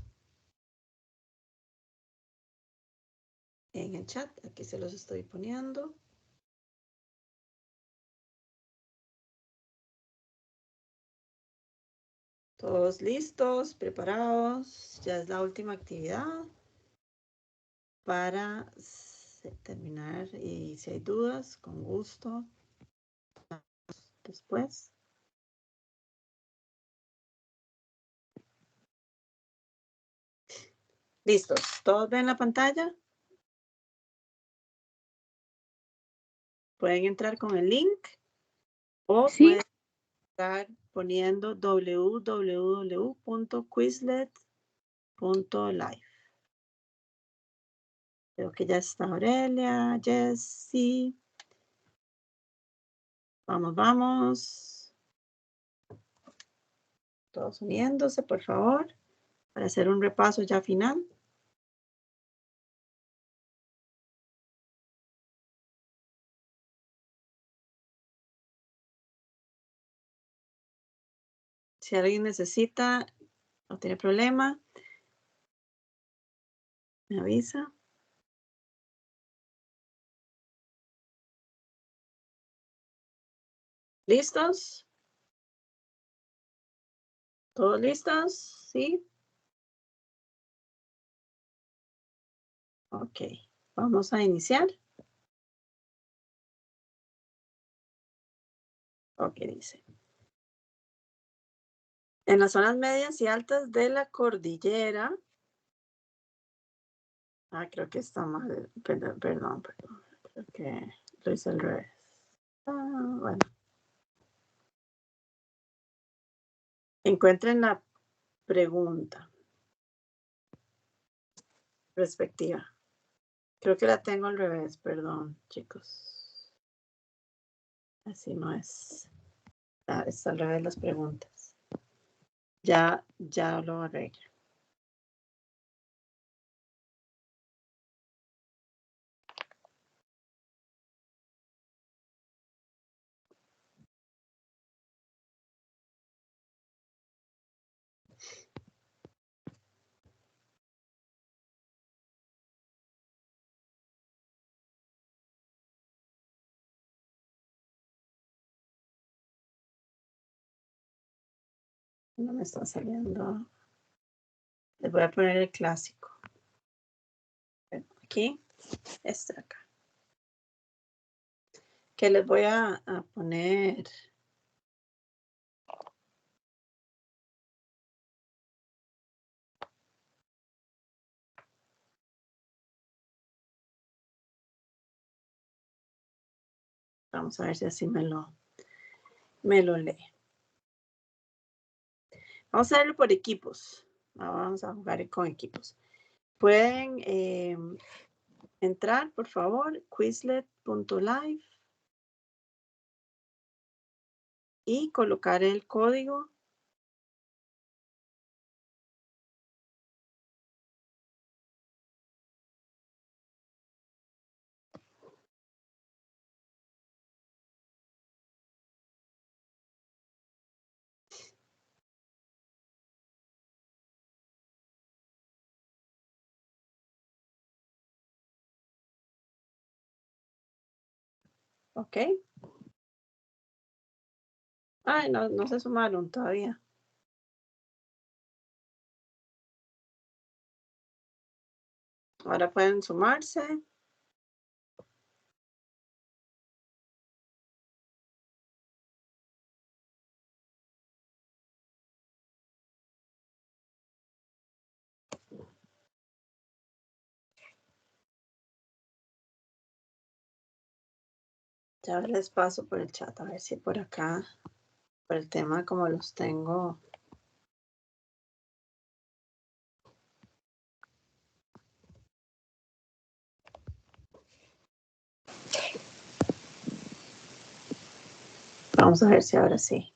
En el chat, aquí se los estoy poniendo. Todos listos, preparados. Ya es la última actividad para terminar. Y si hay dudas, con gusto. Después. Listos. ¿Todos ven la pantalla? Pueden entrar con el link o Sí. pueden estar poniendo www.quizlet.live. Creo que ya está Aurelia, Jessie. Vamos, vamos. Todos uniéndose, por favor, para hacer un repaso ya final. Si alguien necesita, no tiene problema, me avisa. ¿Listos? ¿Todos listos? ¿Sí? Ok, vamos a iniciar. Ok, dice. En las zonas medias y altas de la cordillera. Creo que está mal. Perdón. Creo que lo hice al revés. Bueno. Encuentren la pregunta respectiva. Creo que la tengo al revés, perdón, chicos. Así no es. Está al revés las preguntas. Ya lo arreglo. No me está saliendo. Les voy a poner el clásico. Aquí, este acá. Que les voy a poner. Vamos a ver si así me lo lee. Vamos a hacerlo por equipos. Vamos a jugar con equipos. Pueden entrar, por favor, quizlet.live y colocar el código. Ok. Ay, no se sumaron todavía. Ahora pueden sumarse. Ya les paso por el chat a ver si por acá, por el tema como los tengo. Vamos a ver si ahora sí.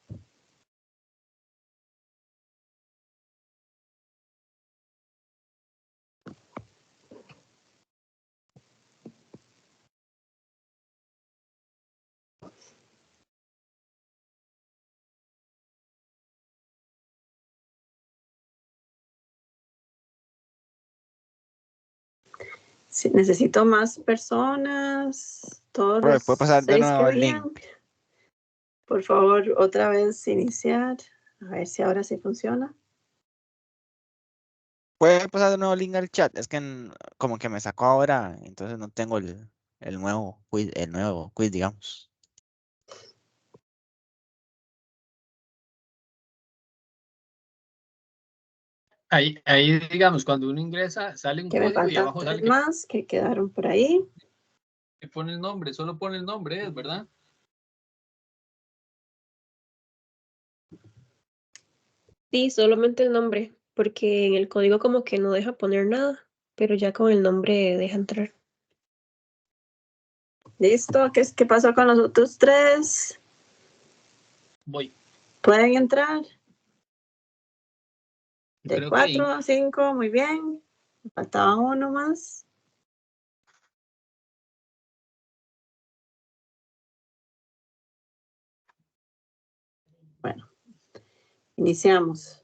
Sí, necesito más personas. Todos Profe, los ¿puede pasar de 6 que nuevo el habían. link? Por favor, otra vez iniciar. A ver si ahora sí funciona. ¿Puede pasar de nuevo el link al chat? Es que como que me sacó ahora, entonces no tengo el nuevo quiz, digamos. Ahí, digamos, cuando uno ingresa, sale un Que me código y faltan abajo 3 sale más que quedaron por ahí. que pone el nombre, solo pone el nombre, ¿verdad? Sí, solamente el nombre, porque en el código como que no deja poner nada, pero ya con el nombre deja entrar. Listo. ¿Qué pasó con los otros 3? Voy. ¿Pueden entrar? De Creo que ahí. 4 a 5, muy bien. Me faltaba uno más. Bueno, iniciamos.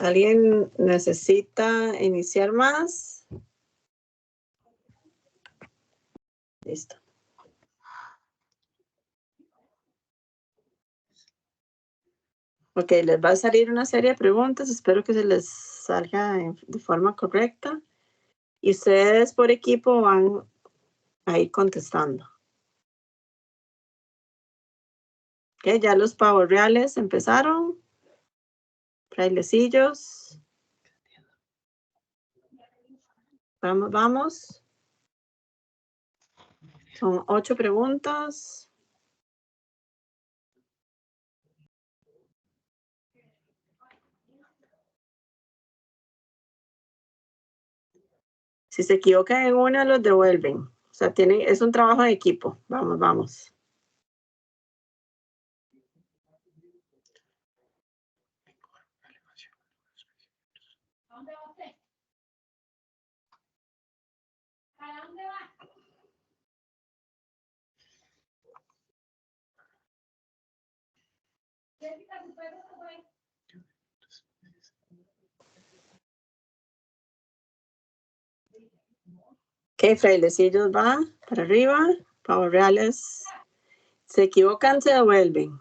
¿Alguien necesita iniciar más? Listo. Ok, les va a salir una serie de preguntas. Espero que se les salga de forma correcta. Y ustedes por equipo van a ir contestando. Ok, ya los pavos reales empezaron. Frailecillos. Vamos, vamos. Son 8 preguntas. Si se equivocan en una, los devuelven. O sea, es un trabajo de equipo. Vamos, vamos. Ok, frailecillos va para arriba. Pavos reales. Se equivocan, se devuelven.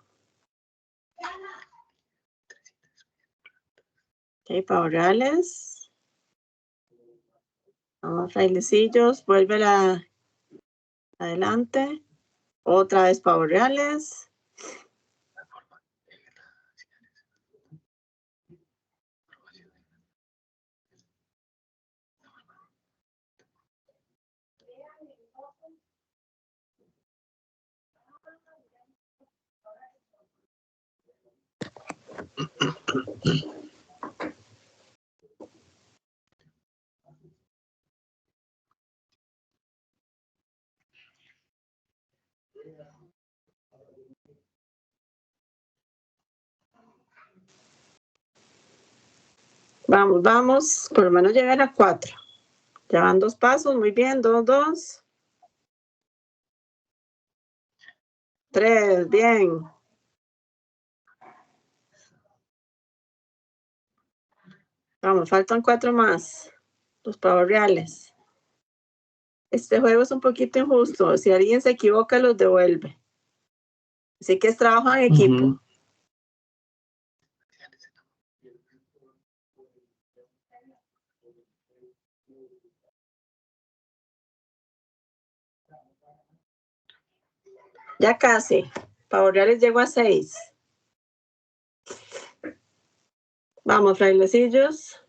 Ok, pavos reales. Vamos, frailecillos. Vuelve adelante. Otra vez pavos reales. Vamos, vamos, por lo menos llegar a 4. Ya van 2 pasos, muy bien, 2, 2. 3, bien. Vamos, faltan 4 más. Los pavos reales. Este juego es un poquito injusto. Si alguien se equivoca, los devuelve. Así que es trabajo en equipo. Ya casi. Pavos reales llegó a 6. Vamos, frailecillos.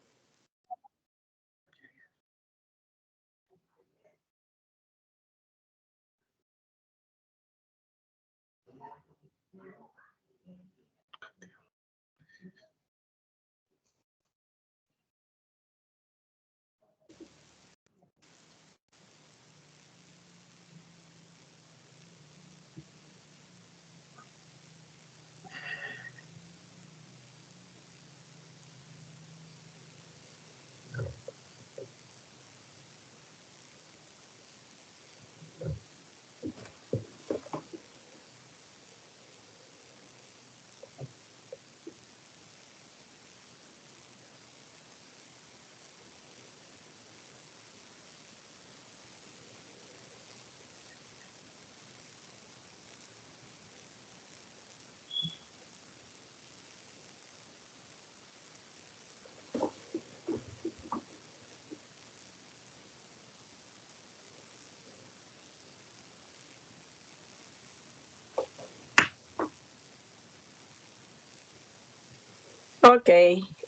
Ok,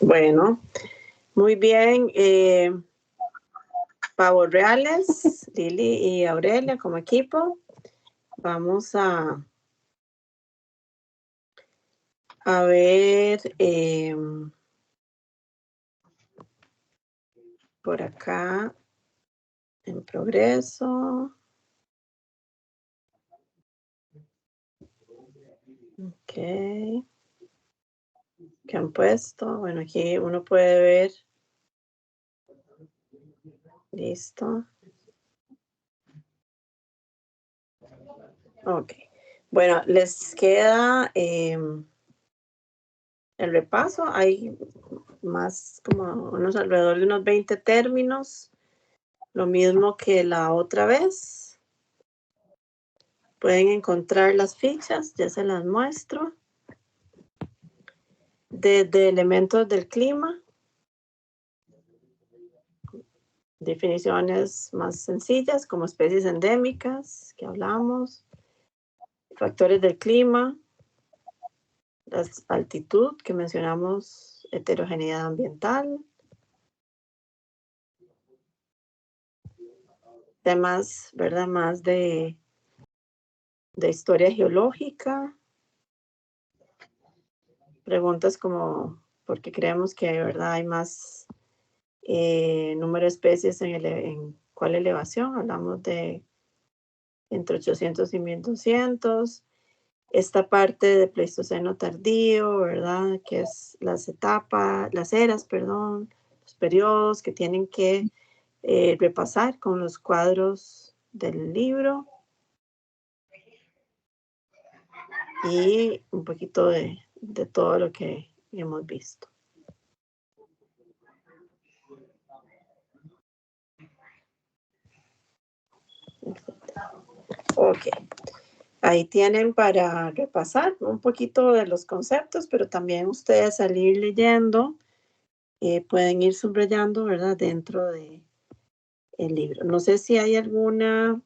bueno, muy bien. Pavos reales, Lili y Aurelia como equipo. Vamos a ver por acá en progreso. Ok. ¿Qué han puesto? Bueno, aquí uno puede ver. Listo. Ok. Bueno, les queda el repaso. Hay más como alrededor de unos 20 términos. Lo mismo que la otra vez. Pueden encontrar las fichas, ya se las muestro. Desde elementos del clima. Definiciones más sencillas como especies endémicas que hablamos. Factores del clima. La altitud que mencionamos, heterogeneidad ambiental. Temas, ¿verdad? Más de historia geológica. Preguntas como, ¿por qué creemos que ¿verdad? Hay más número de especies en cuál elevación? Hablamos de entre 800 y 1200. Esta parte de Pleistoceno tardío, ¿verdad? Que es las eras, perdón, los periodos que tienen que repasar con los cuadros del libro. Y un poquito de todo lo que hemos visto. Ok. Ahí tienen para repasar un poquito de los conceptos, pero también ustedes al ir leyendo pueden ir subrayando, ¿verdad? Dentro de el libro. No sé si hay alguna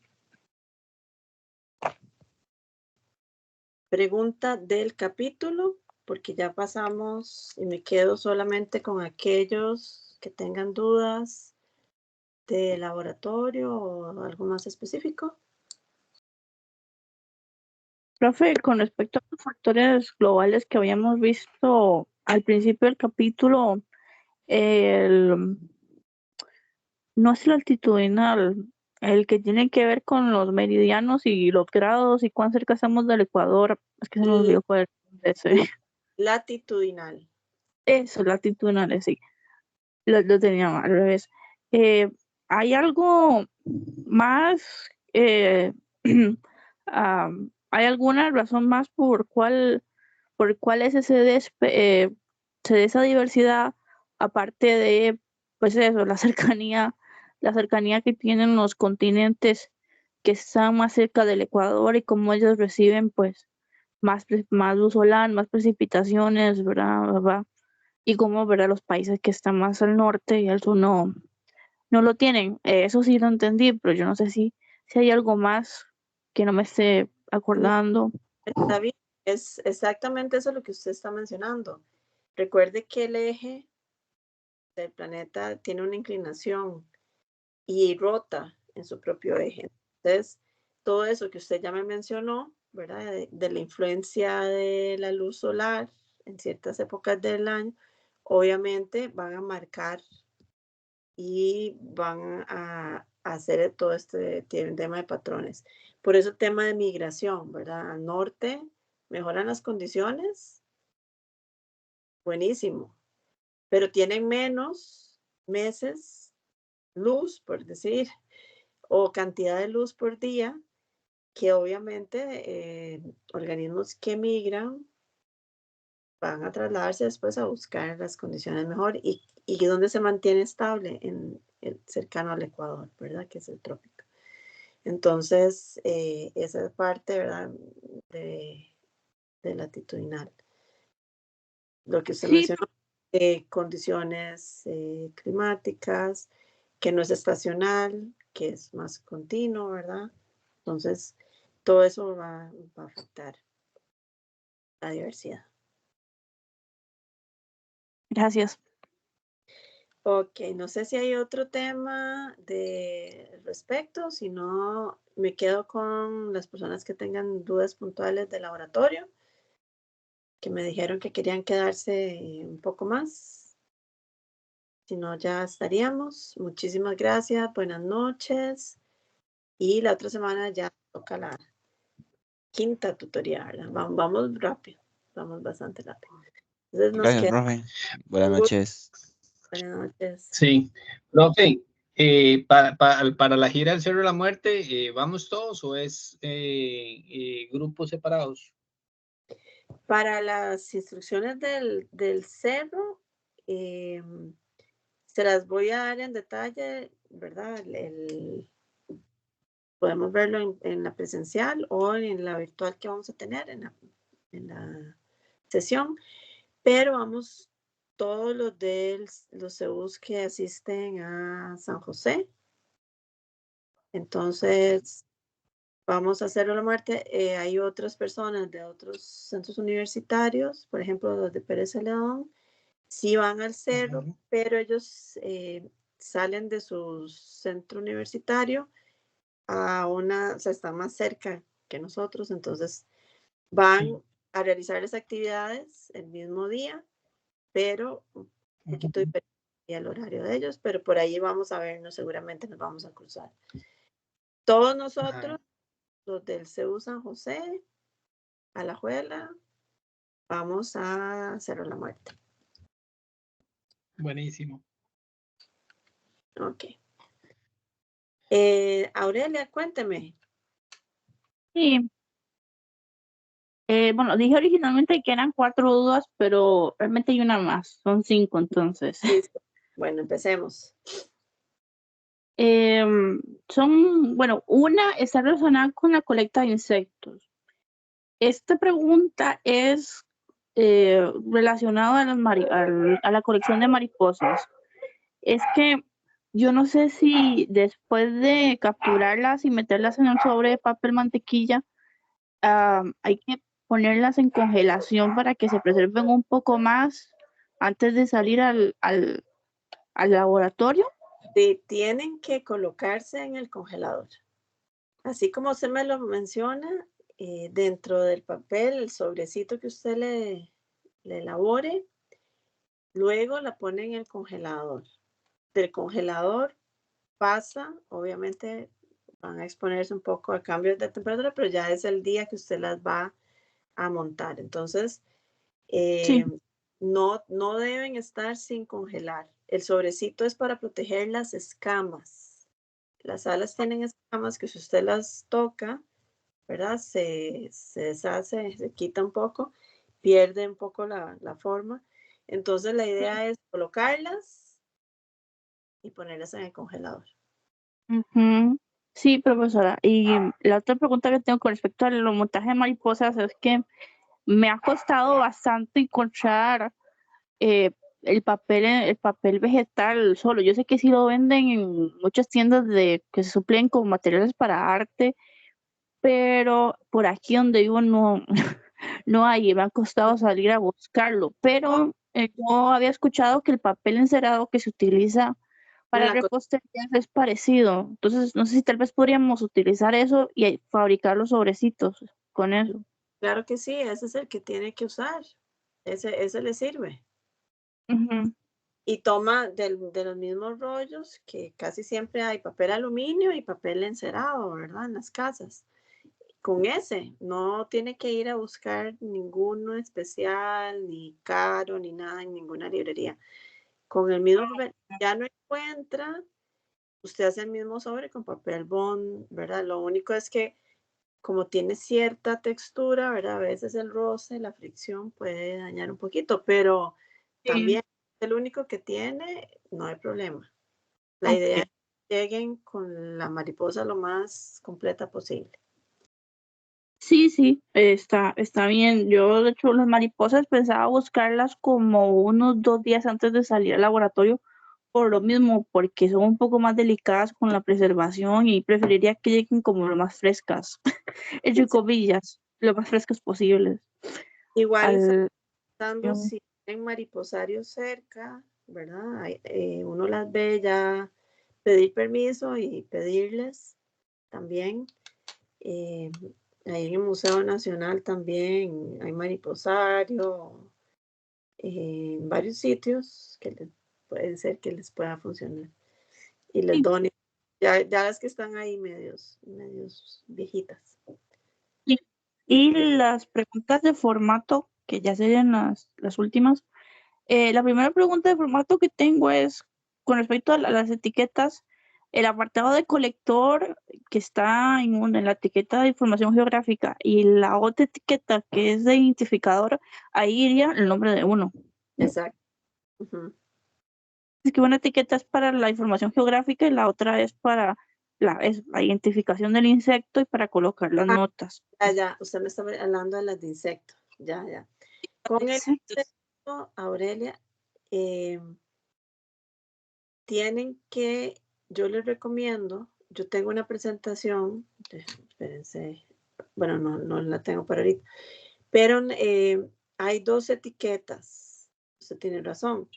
pregunta del capítulo, porque ya pasamos y me quedo solamente con aquellos que tengan dudas de laboratorio o algo más específico. Profe, con respecto a los factores globales que habíamos visto al principio del capítulo, no es el altitudinal, el que tiene que ver con los meridianos y los grados y cuán cerca estamos del Ecuador. Es que se me olvidó cuál es ese. Latitudinal. Eso, latitudinal, sí. Lo tenía al revés. ¿Hay algo más? ¿Hay alguna razón más por cuál es ese se da esa diversidad, aparte de, pues eso, la cercanía que tienen los continentes que están más cerca del Ecuador y cómo ellos reciben, pues, más luz solar, más precipitaciones, ¿verdad? Y cómo, ¿verdad? Los países que están más al norte y al sur no lo tienen. Eso sí lo entendí, pero yo no sé si hay algo más que no me esté acordando. Está bien, es exactamente eso lo que usted está mencionando. Recuerde que el eje del planeta tiene una inclinación y rota en su propio eje. Entonces, todo eso que usted ya me mencionó, ¿verdad? De la influencia de la luz solar en ciertas épocas del año, obviamente van a marcar y van a hacer todo este tema de patrones. Por eso el tema de migración, ¿verdad? Al norte mejoran las condiciones, buenísimo, pero tienen menos meses luz, por decir, o cantidad de luz por día, que obviamente organismos que migran van a trasladarse después a buscar las condiciones mejor y donde se mantiene estable cercano al Ecuador, ¿verdad? Que es el trópico. Entonces, esa parte, ¿verdad? De latitudinal. Lo que usted mencionó, condiciones climáticas, que no es estacional, que es más continuo, ¿verdad? Entonces, todo eso va a afectar la diversidad. Gracias. Ok, no sé si hay otro tema de respecto, si no, me quedo con las personas que tengan dudas puntuales del laboratorio, que me dijeron que querían quedarse un poco más. Si no, ya estaríamos. Muchísimas gracias, buenas noches. Y la otra semana ya toca la quinta tutoría, ¿verdad? Vamos rápido, vamos bastante rápido. Entonces nos Gracias, queda. profe. Buenas noches. Buenas noches. Sí, profe, para la gira del Cerro de la Muerte, ¿vamos todos o es grupos separados? Para las instrucciones del cerro, se las voy a dar en detalle, ¿verdad? Podemos verlo en la presencial o en la virtual que vamos a tener en la sesión, pero vamos todos los de los CEUs que asisten a San José. Entonces, vamos a hacerlo a la muerte. Hay otras personas de otros centros universitarios, por ejemplo, los de Pérez Celedón, sí van al cerro, pero ellos salen de su centro universitario o sea, están más cerca que nosotros, entonces van a realizar las actividades el mismo día, pero un poquito diferente al horario de ellos, pero por ahí vamos a vernos, seguramente nos vamos a cruzar. Todos nosotros, los del CEU San José, Alajuela, vamos a Cerro la Muerte. Buenísimo. Ok. Aurelia, cuénteme. Sí. Bueno, dije originalmente que eran 4 dudas, pero realmente hay una más. Son 5, entonces. Listo. Bueno, empecemos. Bueno, una está relacionada con la colecta de insectos. Esta pregunta es relacionada a la colección de mariposas. Es que yo no sé si después de capturarlas y meterlas en un sobre de papel mantequilla, hay que ponerlas en congelación para que se preserven un poco más antes de salir al laboratorio. Tienen que colocarse en el congelador. Así como usted me lo menciona, dentro del papel, el sobrecito que usted le elabore, luego la pone en el congelador. Del congelador pasa, obviamente van a exponerse un poco a cambios de temperatura, pero ya es el día que usted las va a montar. Entonces, no deben estar sin congelar. El sobrecito es para proteger las escamas. Las alas tienen escamas que si usted las toca, ¿verdad? Se deshace, se quita un poco, pierde un poco la forma. Entonces la idea es colocarlas y ponerlas en el congelador. Sí, profesora. Y la otra pregunta que tengo con respecto al montaje de mariposas es que me ha costado bastante encontrar el papel vegetal solo. Yo sé que sí lo venden en muchas tiendas que se suplen con materiales para arte, pero por aquí donde vivo no, no hay, me ha costado salir a buscarlo. Pero yo había escuchado que el papel encerado que se utiliza para repostería es parecido. Entonces, no sé si tal vez podríamos utilizar eso y fabricar los sobrecitos con eso. Claro que sí, ese es el que tiene que usar. Ese le sirve. Y toma de los mismos rollos, que casi siempre hay papel aluminio y papel encerado, ¿verdad? En las casas. Con ese, no tiene que ir a buscar ninguno especial, ni caro, ni nada en ninguna librería. Con el mismo papel, ya no encuentra, usted hace el mismo sobre con papel bond, ¿verdad? Lo único es que como tiene cierta textura, ¿verdad? A veces el roce, la fricción puede dañar un poquito, pero también el único que tiene, no hay problema. La idea es que lleguen con la mariposa lo más completa posible. Sí, está bien. Yo, de hecho, las mariposas pensaba buscarlas como unos 2 días antes de salir al laboratorio, por lo mismo, porque son un poco más delicadas con la preservación y preferiría que lleguen como lo más frescas, entre comillas, lo más frescas posibles. Igual, si tienen mariposarios cerca, ¿verdad? Uno las ve ya, pedir permiso y pedirles también. Ahí en el Museo Nacional también hay mariposario, en varios sitios que pueden ser que les pueda funcionar. Y les donen. Ya las que están ahí medios viejitas. Y las preguntas de formato, que ya serían las últimas. La primera pregunta de formato que tengo es con respecto a las etiquetas. El apartado de colector que está en la etiqueta de información geográfica y la otra etiqueta que es de identificador, ahí iría el nombre de uno. Exacto. Es que una etiqueta es para la información geográfica y la otra es para la identificación del insecto y para colocar las notas. Ya, usted me está hablando de las de insectos. Ya. Con el insecto, Aurelia, tienen que, yo les recomiendo, yo tengo una presentación, espérense, bueno, no la tengo para ahorita, pero hay 2 etiquetas, usted tiene razón.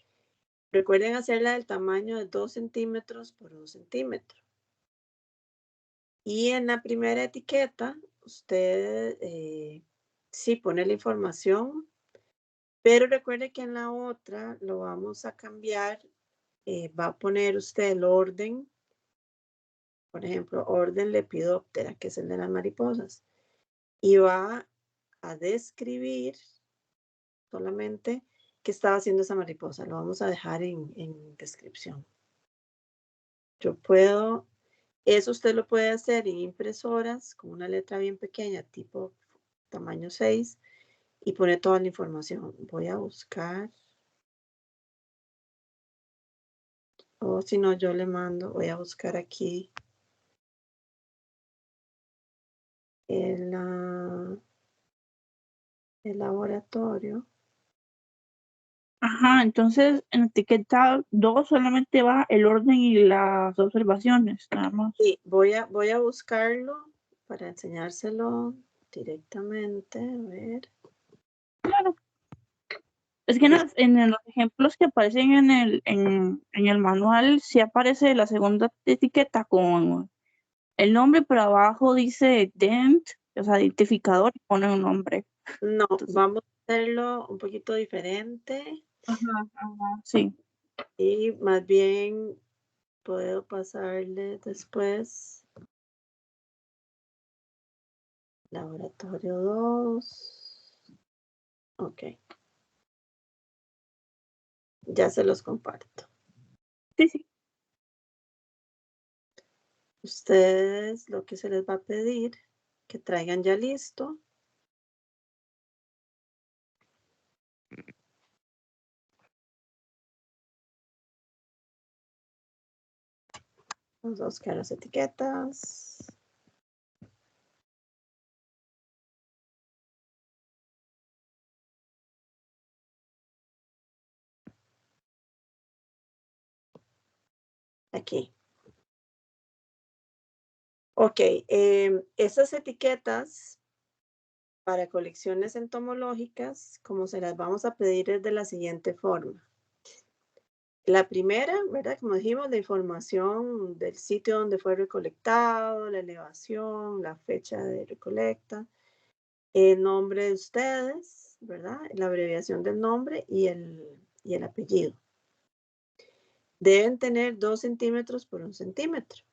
Recuerden hacerla del tamaño de 2 centímetros por 2 centímetros. Y en la primera etiqueta, usted sí pone la información, pero recuerde que en la otra lo vamos a cambiar. Va a poner usted el orden, por ejemplo, orden Lepidoptera, que es el de las mariposas, y va a describir solamente qué estaba haciendo esa mariposa. Lo vamos a dejar en descripción. Eso usted lo puede hacer en impresoras con una letra bien pequeña, tipo tamaño 6, y pone toda la información. Voy a buscar, o si no, yo le mando, voy a buscar aquí el laboratorio. Ajá, entonces en etiqueta 2 solamente va el orden y las observaciones, nada más. Sí, voy a buscarlo para enseñárselo directamente. A ver. Claro. Es que en los ejemplos que aparecen en el manual, sí aparece la segunda etiqueta con el nombre, pero abajo dice dent, o sea, identificador y ponen un nombre. No, Entonces, vamos a hacerlo un poquito diferente sí. y más bien puedo pasarle después laboratorio 2. Ok, ya se los comparto. Sí, sí. Ustedes lo que se les va a pedir que traigan ya listo vamos a buscar las etiquetas. Aquí. Ok, esas etiquetas para colecciones entomológicas, como se las vamos a pedir es de la siguiente forma. La primera, ¿verdad? Como dijimos, la información del sitio donde fue recolectado, la elevación, la fecha de recolecta, el nombre de ustedes, ¿verdad? La abreviación del nombre y el apellido. Deben tener 2 centímetros por 1 centímetro.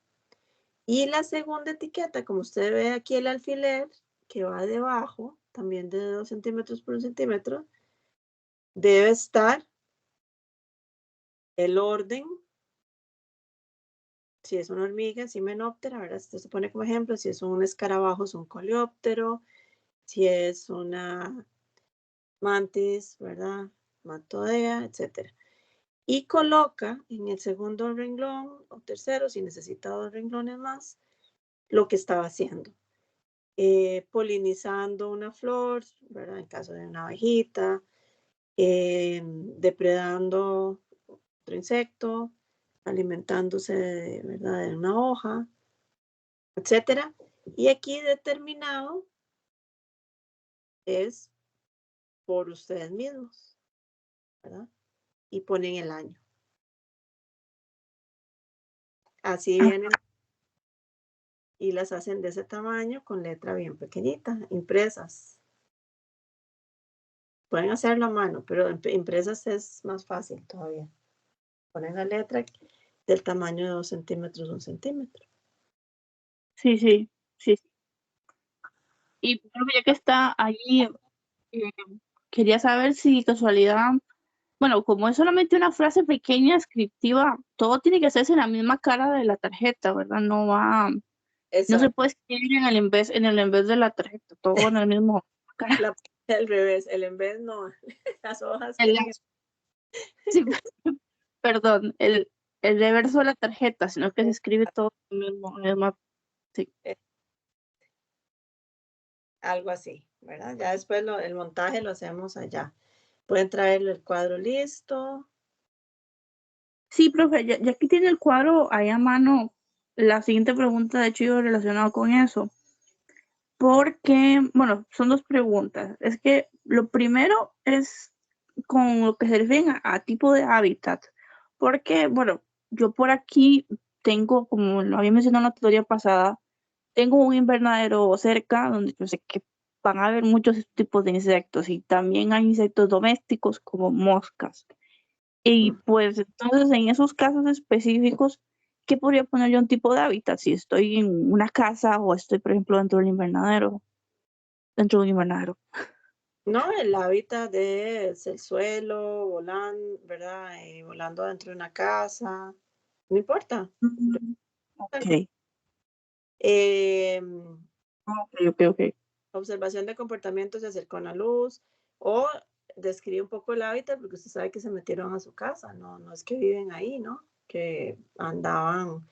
Y la segunda etiqueta, como usted ve aquí el alfiler que va debajo, también de 2 centímetros por 1 centímetro, debe estar el orden. Si es una hormiga, es himenóptera, ¿verdad? Esto se pone como ejemplo. Si es un escarabajo, es un coleóptero. Si es una mantis, ¿verdad? Mantodea, etc. Y coloca en el segundo renglón o tercero, si necesita 2 renglones más, lo que estaba haciendo. Polinizando una flor, ¿verdad? En caso de una abejita, depredando otro insecto, alimentándose, ¿verdad? De una hoja, etcétera. Y aquí determinado es por ustedes mismos, ¿verdad? Y ponen el año. Así vienen y las hacen de ese tamaño con letra bien pequeñita, impresas. Pueden hacerlo a mano, pero impresas es más fácil todavía. Ponen la letra del tamaño de 2 centímetros, 1 centímetro. Sí, sí, sí. Y bueno, ya que está ahí, quería saber si casualidad, bueno, como es solamente una frase pequeña, descriptiva, todo tiene que hacerse en la misma cara de la tarjeta, ¿verdad? No se Exacto. puede escribir en el en vez de la tarjeta, todo en el mismo cara. El revés, el en vez no. Las hojas El- tienen. sí, perdón, el reverso de la tarjeta, sino que se escribe todo en el mismo, sí. Algo así, ¿verdad? Ya después el montaje lo hacemos allá. Pueden traer el cuadro listo. Sí, profe, ya que tiene el cuadro ahí a mano, la siguiente pregunta, de hecho, yo relacionado con eso. Porque, bueno, son 2 preguntas. Es que lo primero es con lo que se refieren a tipo de hábitat. Porque, bueno, yo por aquí tengo, como lo había mencionado en la teoría pasada, tengo un invernadero cerca donde yo sé que van a haber muchos tipos de insectos y también hay insectos domésticos como moscas. Y pues entonces en esos casos específicos, ¿qué podría poner yo un tipo de hábitat? Si estoy en una casa o estoy, por ejemplo, dentro del invernadero, dentro de un invernadero. No, el hábitat es el suelo, volando, ¿verdad? Volando dentro de una casa. No importa. Ok, Eh, ok. observación de comportamiento, se acercó a la luz o describe un poco el hábitat porque usted sabe que se metieron a su casa, no es que viven ahí, ¿no? Que andaban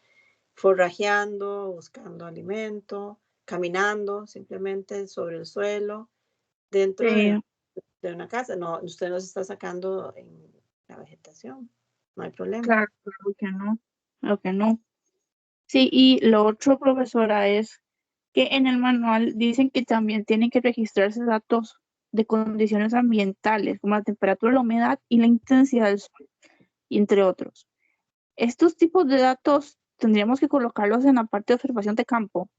forrajeando, buscando alimento, caminando simplemente sobre el suelo dentro Sí, de una casa. No, usted no se está sacando en la vegetación, no hay problema. claro que no, claro que no. Sí, y lo otro, profesora, es que en el manual dicen que también tienen que registrarse datos de condiciones ambientales, como la temperatura, la humedad y la intensidad del sol, entre otros. Estos tipos de datos tendríamos que colocarlos en la parte de observación de campo.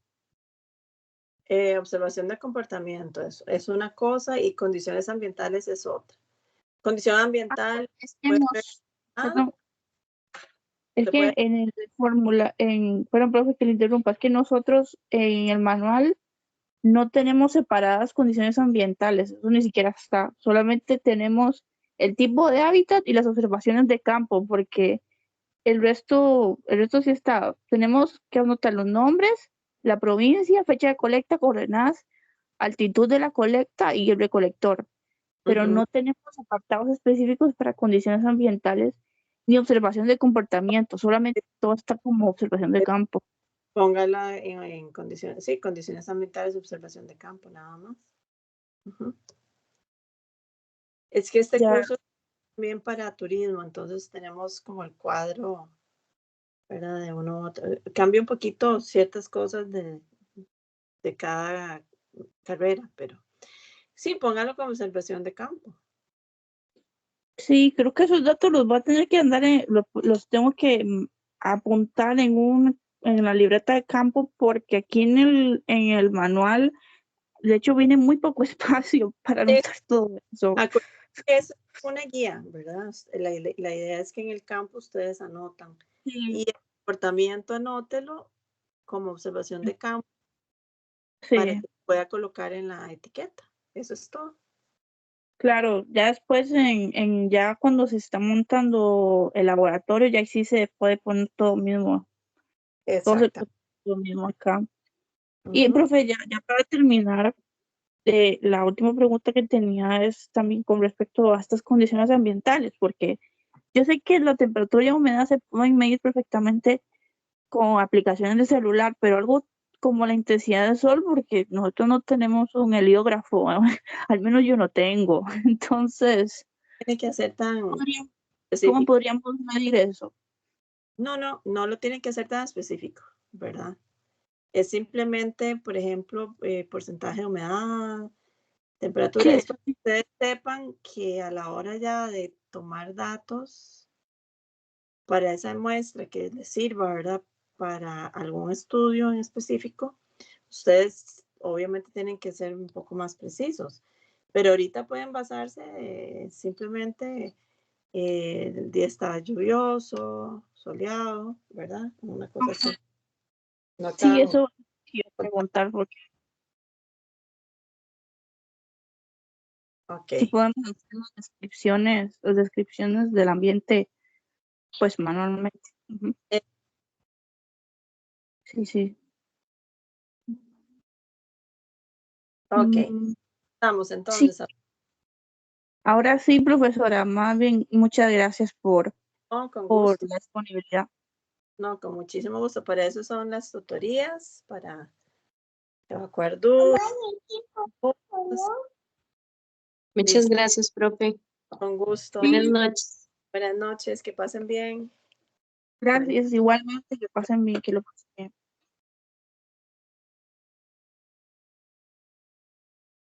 Observación de comportamiento es una cosa y condiciones ambientales es otra. Condición ambiental Es que puede nos, ser- perdón, es se que puede- en el fórmula, perdón, profe, que le interrumpa, es que nosotros en el manual no tenemos separadas condiciones ambientales, eso ni siquiera está, solamente tenemos el tipo de hábitat y las observaciones de campo, porque el resto sí está. Tenemos que anotar los nombres, la provincia, fecha de colecta, coordenadas, altitud de la colecta y el recolector, pero Ujú. no tenemos apartados específicos para condiciones ambientales ni observación de comportamiento, solamente todo está como observación de campo. Póngala en condiciones, sí, condiciones ambientales de observación de campo, nada más. Ujú. Es que este Ya. curso es también para turismo, entonces tenemos como el cuadro, ¿verdad? De uno u otro. Cambia un poquito ciertas cosas de cada carrera, pero sí, póngalo como observación de campo. Sí, creo que esos datos los voy a tener que andar los tengo que apuntar en la libreta de campo, porque aquí en el manual, de hecho, viene muy poco espacio para anotar todo eso. Acuérdense que es una guía, ¿verdad? La idea es que en el campo ustedes anotan. Sí, Y el comportamiento anótelo como observación de campo para sí, que pueda colocar en la etiqueta. Eso es todo. claro, ya después ya cuando se está montando el laboratorio, ya ahí sí se puede poner todo mismo, todo se Exacto. puede poner todo mismo acá. Y Ujú. profe, ya para terminar, la última pregunta que tenía es también con respecto a estas condiciones ambientales, porque yo sé que la temperatura y la humedad se pueden medir perfectamente con aplicaciones de celular, pero algo como la intensidad del sol, porque nosotros no tenemos un heliógrafo, al menos yo no tengo. Entonces, Tiene que ser tan ¿cómo específico. podríamos medir eso? No lo tiene que hacer tan específico, ¿verdad? Es simplemente, por ejemplo, porcentaje de humedad, temperatura. Sí, Es para que ustedes sepan que a la hora ya de tomar datos para esa muestra que les sirva, ¿verdad? Para algún estudio en específico, ustedes obviamente tienen que ser un poco más precisos, pero ahorita pueden basarse simplemente el día estaba lluvioso, soleado, ¿verdad? Una cosa así. No sí, tan... eso quiero preguntar, porque Ok, si podemos hacer las descripciones del ambiente, pues manualmente. Ujú. Eh, Sí, sí. ok. Mm, Estamos sí, entonces. ahora sí, profesora, más bien muchas gracias Oh, con por gusto. la disponibilidad. No, con muchísimo gusto. Para eso son las tutorías, para evacuar dudas. Muchas Listo, gracias, profe. con gusto. Buenas noches. Buenas noches, que pasen bien. Gracias, igualmente, que pasen bien, que lo pasen bien.